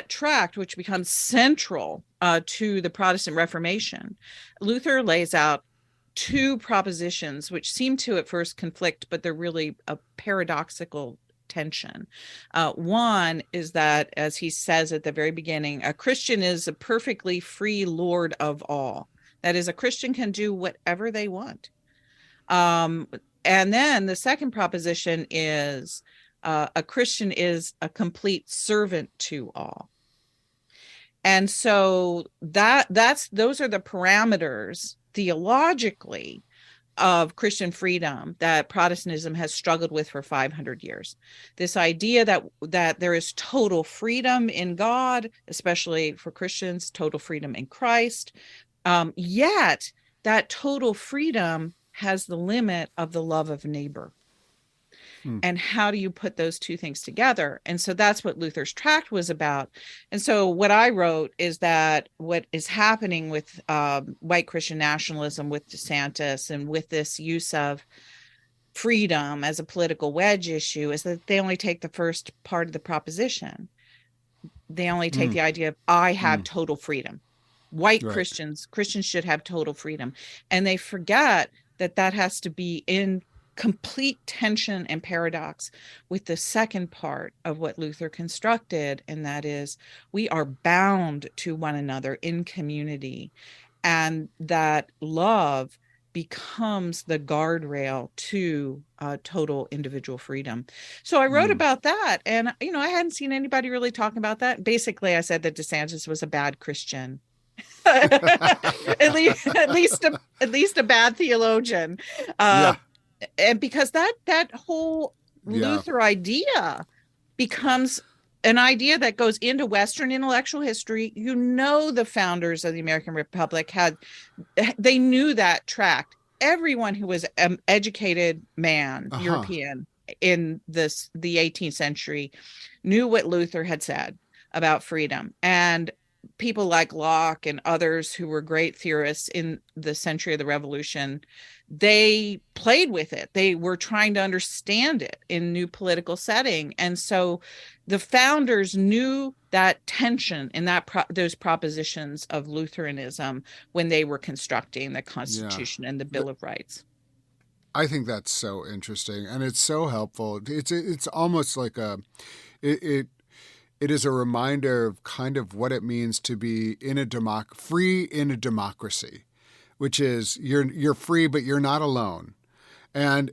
tract, which becomes central to the Protestant Reformation, Luther lays out two propositions which seem to at first conflict, but they're really a paradoxical tension. One is that, as he says at the very beginning, a Christian is a perfectly free Lord of all. That is, a Christian can do whatever they want. And then the second proposition is a Christian is a complete servant to all. And so those are the parameters theologically of Christian freedom that Protestantism has struggled with for 500 years. This idea that there is total freedom in God, especially for Christians, total freedom in Christ. Yet that total freedom has the limit of the love of neighbor. And how do you put those two things together? And so that's what Luther's tract was about. And so what I wrote is that what is happening with white Christian nationalism, with DeSantis, and with this use of freedom as a political wedge issue is that they only take the first part of the proposition. They only take the idea of, I have total freedom. White Christians should have total freedom. And they forget that has to be in complete tension and paradox with the second part of what Luther constructed, and that is we are bound to one another in community, and that love becomes the guardrail to total individual freedom. So I wrote about that, and I hadn't seen anybody really talking about that. Basically, I said that DeSantis was a bad Christian, at least a bad theologian, and because that whole Luther idea becomes an idea that goes into Western intellectual history. The founders of the American Republic they knew that tract. Everyone who was an educated man, European, in the 18th century knew what Luther had said about freedom. And people like Locke and others who were great theorists in the century of the Revolution, they played with it. They were trying to understand it in new political setting. And so the founders knew that tension in those propositions of Lutheranism when they were constructing the Constitution and the Bill of Rights. I think that's so interesting, and it's so helpful. It's almost like it is a reminder of kind of what it means to be free in a democracy, which is you're free, but you're not alone. And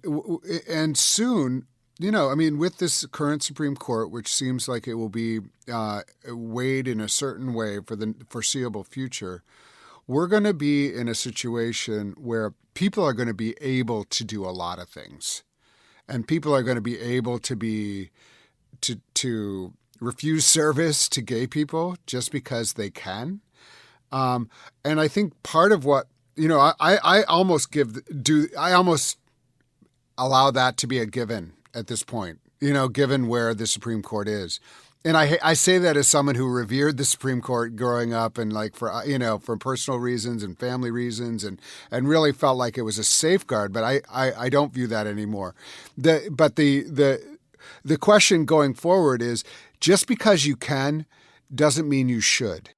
soon, with this current Supreme Court, which seems like it will be weighed in a certain way for the foreseeable future, we're going to be in a situation where people are going to be able to do a lot of things, and people are going to be able to refuse service to gay people just because they can. And I think part of what, I almost allow that to be a given at this point, given where the Supreme Court is. And I say that as someone who revered the Supreme Court growing up, and for personal reasons and family reasons, and really felt like it was a safeguard, but I don't view that anymore. The question going forward is, just because you can doesn't mean you should.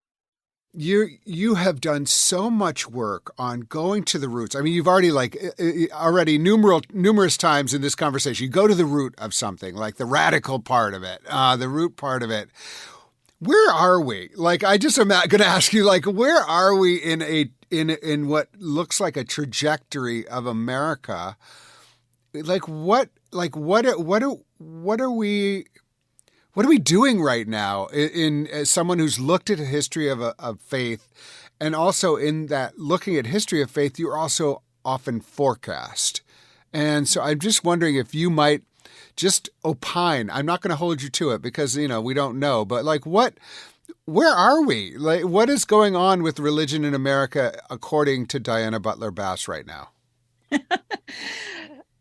You have done so much work on going to the roots. I mean, you've already numerous times in this conversation, you go to the root of something, like the radical part of it, the root part of it. Where are we? I just am going to ask you, where are we in what looks like a trajectory of America? What are we doing right now as someone who's looked at a history of faith, and also in that looking at history of faith, you're also often forecast. And so I'm just wondering if you might just opine. I'm not going to hold you to it because, we don't know, but where are we? What is going on with religion in America, according to Diana Butler Bass right now?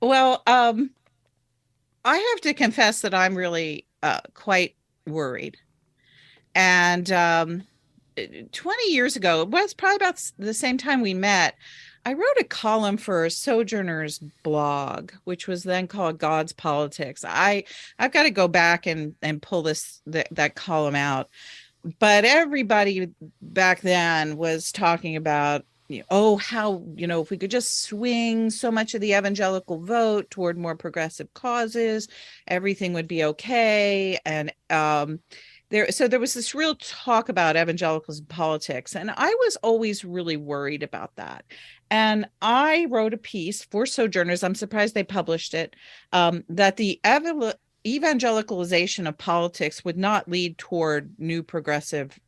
Well, I have to confess that I'm really quite worried. And 20 years ago, it was probably about the same time we met, I wrote a column for Sojourner's blog, which was then called God's Politics. I've got to go back and pull that column out. But everybody back then was talking about, how, if we could just swing so much of the evangelical vote toward more progressive causes, everything would be okay. And there was this real talk about evangelicals and politics. And I was always really worried about that. And I wrote a piece for Sojourners, I'm surprised they published it, that the evangelicalization of politics would not lead toward new progressive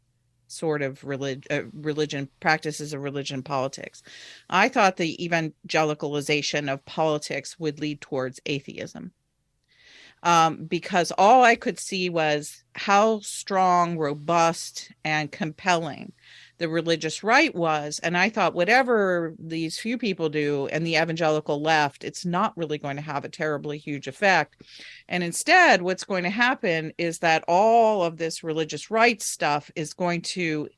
sort of religion practices of religion politics. I thought the evangelicalization of politics would lead towards atheism, because all I could see was how strong, robust, and compelling the religious right was. And I thought, whatever these few people do and the evangelical left, it's not really going to have a terribly huge effect. And instead, what's going to happen is that all of this religious rights stuff is going to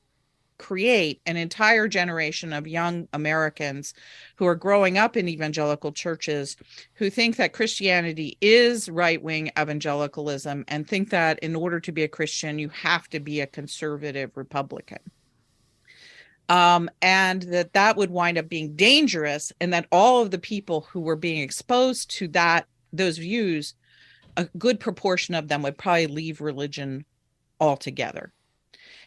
create an entire generation of young Americans who are growing up in evangelical churches who think that Christianity is right-wing evangelicalism, and think that in order to be a Christian, you have to be a conservative Republican. And that would wind up being dangerous, and that all of the people who were being exposed to those views, a good proportion of them would probably leave religion altogether.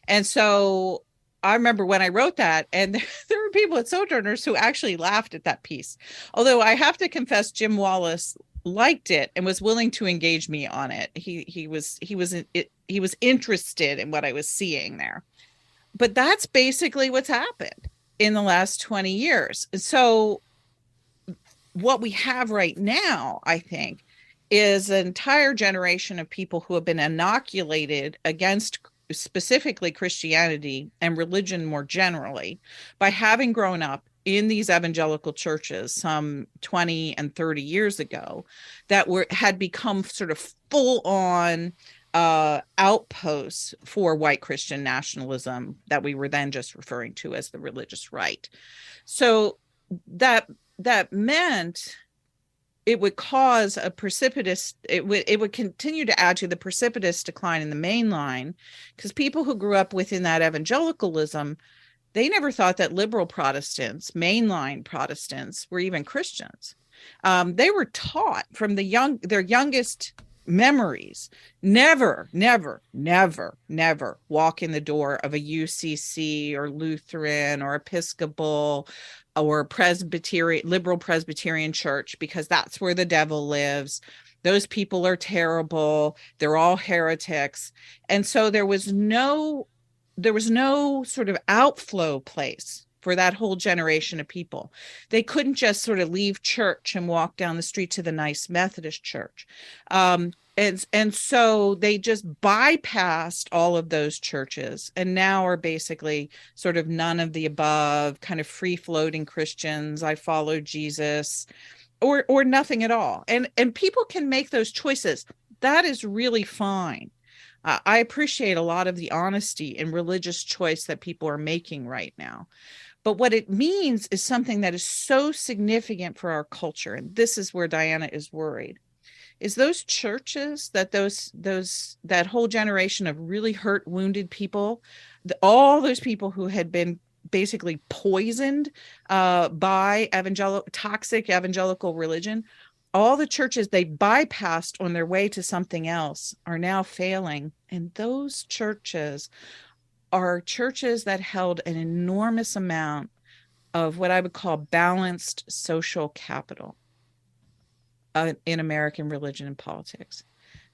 And so I remember when I wrote that, and there were people at Sojourners who actually laughed at that piece. Although I have to confess, Jim Wallace liked it and was willing to engage me on it. He was interested in what I was seeing there. But that's basically what's happened in the last 20 years. So what we have right now, I think, is an entire generation of people who have been inoculated against specifically Christianity and religion more generally by having grown up in these evangelical churches some 20 and 30 years ago that had become sort of full on outposts for white Christian nationalism that we were then just referring to as the religious right. So that meant it would cause a precipitous, it would continue to add to the precipitous decline in the main line, because people who grew up within that evangelicalism, they never thought that liberal Protestants, mainline Protestants, were even Christians. They were taught from their youngest memories, never walk in the door of a UCC or Lutheran or Episcopal or Presbyterian, liberal Presbyterian church, because that's where the devil lives. Those people are terrible. They're all heretics. And so there was no sort of outflow place for that whole generation of people. They couldn't just sort of leave church and walk down the street to the nice Methodist church. And so they just bypassed all of those churches and now are basically sort of none of the above, kind of free-floating Christians. I follow Jesus, or nothing at all. And people can make those choices. That is really fine. I appreciate a lot of the honesty and religious choice that people are making right now. But what it means is something that is so significant for our culture. And this is where Diana is worried, is those churches that that whole generation of really hurt, wounded people, all those people who had been basically poisoned by toxic evangelical religion, all the churches they bypassed on their way to something else are now failing. And those churches are churches that held an enormous amount of what I would call balanced social capital in American religion and politics.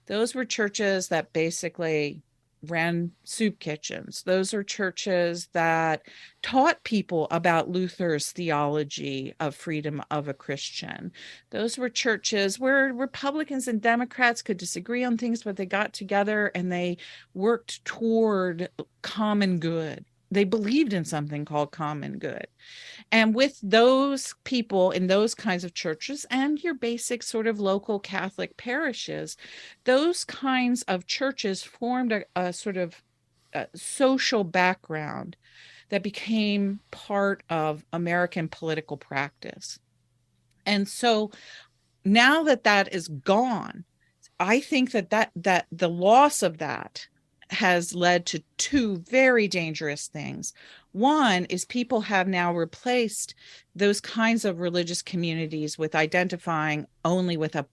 Those were churches that basically ran soup kitchens. Those are churches that taught people about Luther's theology of freedom of a Christian. Those were churches where Republicans and Democrats could disagree on things, but they got together and they worked toward common good. They believed in something called common good. And with those people in those kinds of churches and your basic sort of local Catholic parishes, those kinds of churches formed a sort of social background that became part of American political practice. And so now that that is gone, I think that the loss of that has led to two very dangerous things. One is people have now replaced those kinds of religious communities with identifying only with a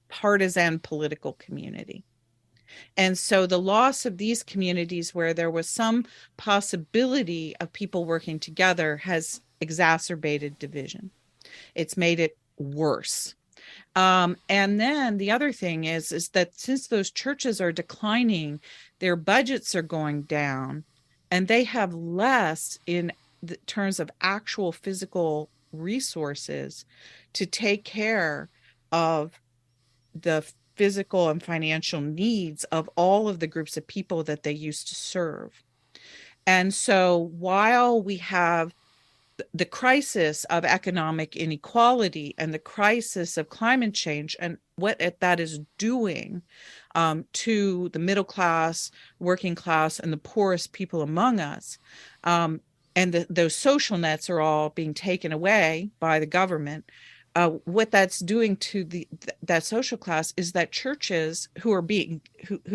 partisan political community. And so the loss of these communities where there was some possibility of people working together has exacerbated division. It's made it worse. And then the other thing is that since those churches are declining, their budgets are going down, and they have less in terms of actual physical resources to take care of the physical and financial needs of all of the groups of people that they used to serve. And so while we have the crisis of economic inequality and the crisis of climate change and what that is doing to the middle class, working class, and the poorest people among us, and those social nets are all being taken away by the government, what that's doing to that social class is that churches who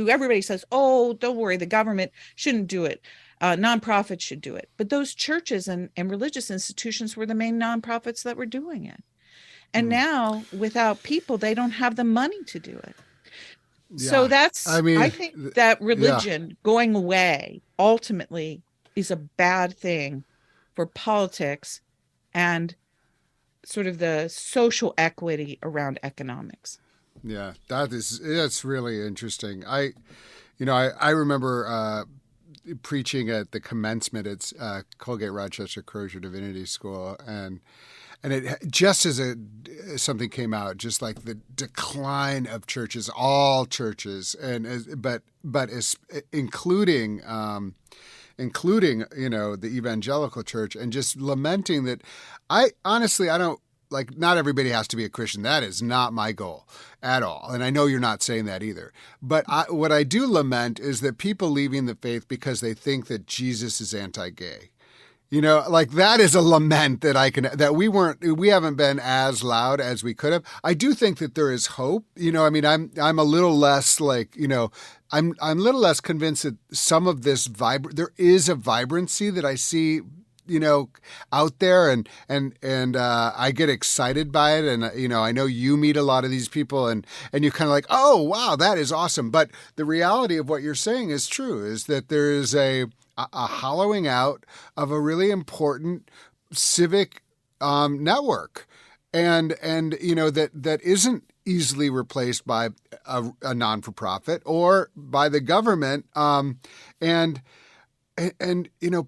everybody says, oh, don't worry, the government shouldn't do it. Nonprofits should do it. But those churches and religious institutions were the main nonprofits that were doing it. And now without people, they don't have the money to do it. Yeah. So I think that religion going away ultimately is a bad thing for politics and sort of the social equity around economics. Yeah, that's really interesting. I remember preaching at the commencement at Colgate Rochester Crozier Divinity School, and it just as something came out, just like the decline of churches, all churches, but including the evangelical church, and just lamenting that I don't. Like, not everybody has to be a Christian. That is not my goal at all. And I know you're not saying that either. But what I do lament is that people leaving the faith because they think that Jesus is anti-gay. Like, that is a lament that we haven't been as loud as we could have. I do think that there is hope. I'm a little less I'm a little less convinced that some of this there is a vibrancy that I see out there, and I get excited by it. And, I know you meet a lot of these people, and you're kind of like, oh, wow, that is awesome. But the reality of what you're saying is true, is that there is a hollowing out of a really important civic network. And that isn't easily replaced by a non-for-profit or by the government. And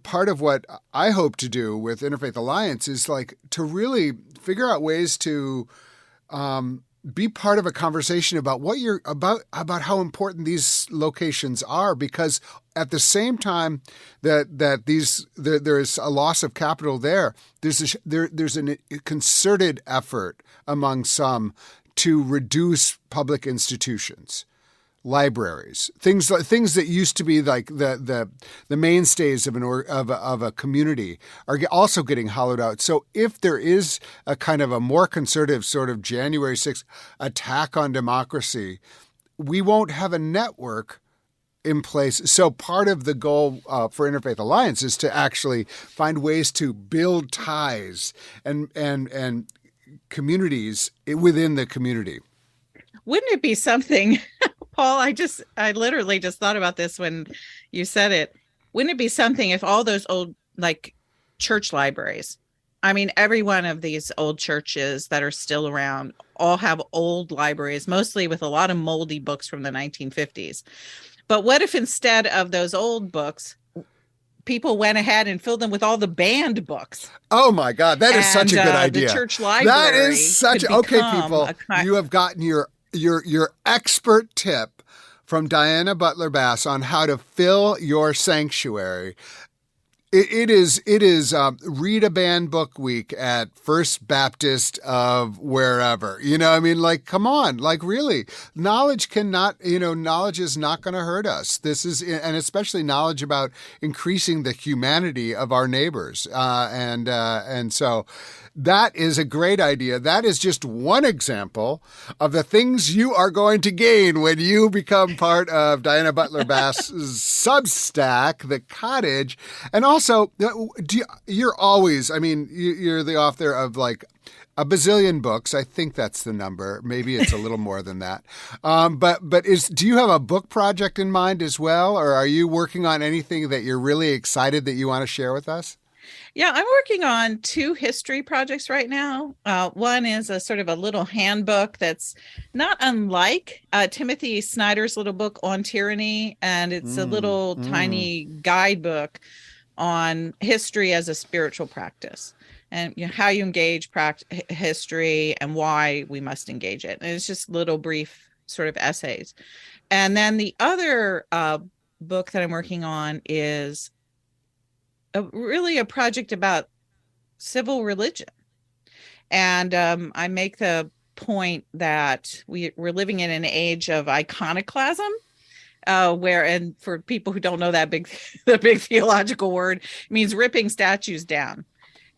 part of what I hope to do with Interfaith Alliance is to really figure out ways to be part of a conversation about what you're about how important these locations are, because at the same time that there is a loss of capital there's a concerted effort among some to reduce public institutions. Libraries, things that used to be like the mainstays of a community, are also getting hollowed out. So if there is a kind of a more conservative sort of January 6th attack on democracy, we won't have a network in place. So part of the goal for Interfaith Alliance is to actually find ways to build ties and communities within the community. Wouldn't it be something, Paul? I literally just thought about this when you said it. Wouldn't it be something if all those old church libraries, I mean, every one of these old churches that are still around all have old libraries, mostly with a lot of moldy books from the 1950s. But what if instead of those old books, people went ahead and filled them with all the banned books? Oh my God, that is such a good idea. The church library. That is such okay, people. You have gotten your expert tip from Diana Butler Bass on how to fill your sanctuary. It is read a banned book week at First Baptist of wherever. Come on, really, knowledge is not going to hurt us. This is, and especially knowledge about increasing the humanity of our neighbors. And so that is a great idea. That is just one example of the things you are going to gain when you become part of Diana Butler Bass's Substack, The Cottage. And also, you're always, you're the author of a bazillion books. I think that's the number. Maybe it's a little more than that. But do you have a book project in mind as well? Or are you working on anything that you're really excited that you want to share with us? Yeah, I'm working on 2 history projects right now. One is a sort of a little handbook that's not unlike Timothy Snyder's little book on tyranny. And it's a little tiny guidebook on history as a spiritual practice, and how you engage history and why we must engage it. And it's just little brief sort of essays. And then the other book that I'm working on is really a project about civil religion. And I make the point that we're living in an age of iconoclasm, and for people who don't know the big theological word, it means ripping statues down.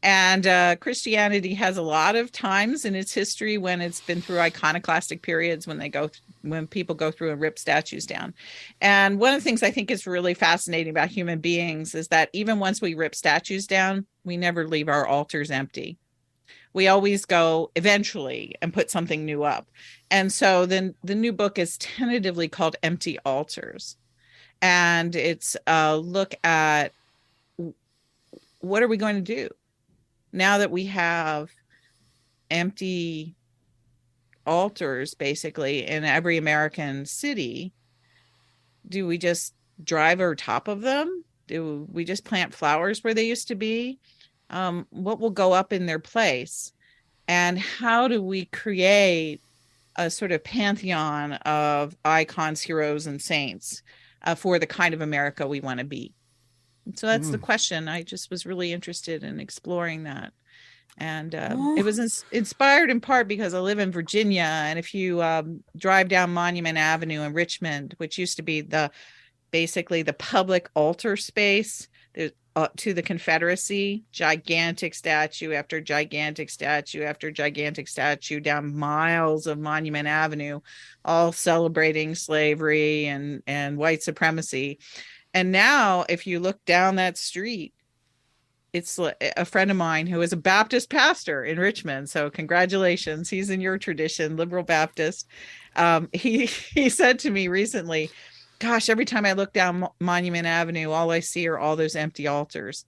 And Christianity has a lot of times in its history when it's been through iconoclastic periods when people go through and rip statues down. And one of the things I think is really fascinating about human beings is that even once we rip statues down, we never leave our altars empty. We always go eventually and put something new up. And so then the new book is tentatively called Empty Altars. And it's a look at what are we going to do now that we have empty altars basically in every American city? Do we just drive over top of them? Do we just plant flowers where they used to be? What will go up in their place? And how do we create a sort of pantheon of icons, heroes, and saints for the kind of America we want to be? So that's the question. I just was really interested in exploring that. And it was inspired in part because I live in Virginia. And if you drive down Monument Avenue in Richmond, which used to be basically the public altar space to the Confederacy, gigantic statue after gigantic statue after gigantic statue down miles of Monument Avenue, all celebrating slavery and white supremacy. And now if you look down that street, it's a friend of mine who is a Baptist pastor in Richmond. So congratulations. He's in your tradition, liberal Baptist. He said to me recently, gosh, every time I look down Monument Avenue, all I see are all those empty altars.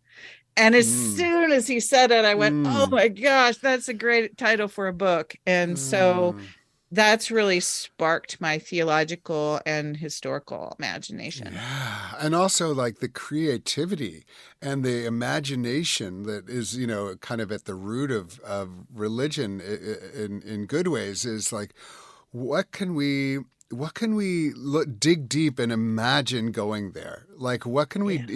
And as soon as he said it, I went, oh my gosh, that's a great title for a book. And so that's really sparked my theological and historical imagination. Yeah. And also like the creativity and the imagination that is, kind of at the root of religion in good ways is like, what can we dig deep and imagine going there? Like, what can we, and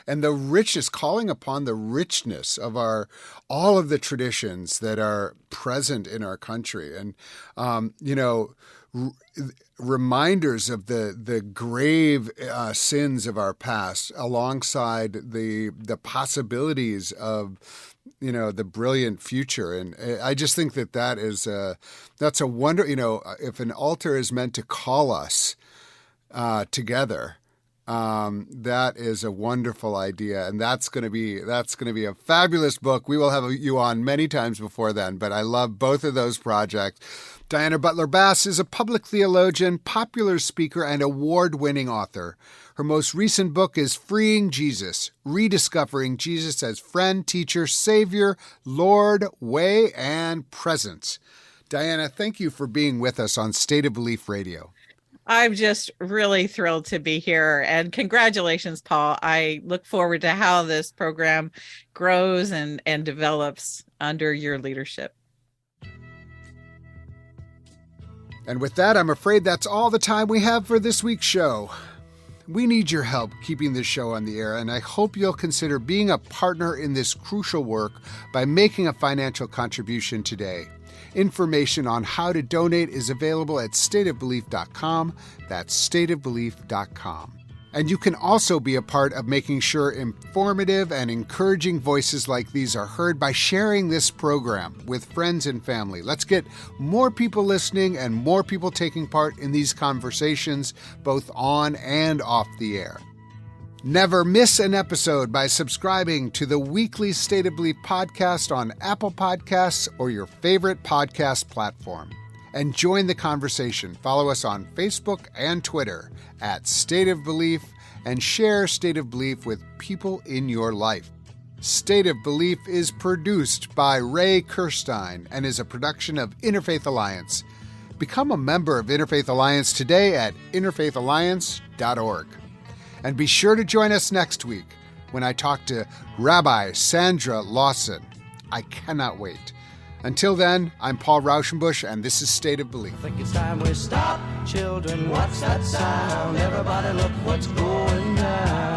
the richness, calling upon the richness of all of the traditions that are present in our country, and reminders of the grave sins of our past, alongside the possibilities of the brilliant future. And I just think that's a wonder. If an altar is meant to call us together, that is a wonderful idea, and that's going to be a fabulous book. We will have you on many times before then, but I love both of those projects. Diana Butler Bass is a public theologian, popular speaker, and award-winning author. Her most recent book is Freeing Jesus, Rediscovering Jesus as Friend, Teacher, Savior, Lord, Way, and Presence. Diana, thank you for being with us on State of Belief Radio. I'm just really thrilled to be here. And congratulations, Paul. I look forward to how this program grows and develops under your leadership. And with that, I'm afraid that's all the time we have for this week's show. We need your help keeping this show on the air, and I hope you'll consider being a partner in this crucial work by making a financial contribution today. Information on how to donate is available at stateofbelief.com. That's stateofbelief.com. And you can also be a part of making sure informative and encouraging voices like these are heard by sharing this program with friends and family. Let's get more people listening and more people taking part in these conversations, both on and off the air. Never miss an episode by subscribing to the weekly State of Belief podcast on Apple Podcasts or your favorite podcast platform. And join the conversation. Follow us on Facebook and Twitter at State of Belief, and share State of Belief with people in your life. State of Belief is produced by Ray Kirstein and is a production of Interfaith Alliance. Become a member of Interfaith Alliance today at interfaithalliance.org. And be sure to join us next week when I talk to Rabbi Sandra Lawson. I cannot wait. Until then, I'm Paul Raushenbush, and this is State of Belief. I think it's time we stop. Children, what's that sound? Everybody look what's going down.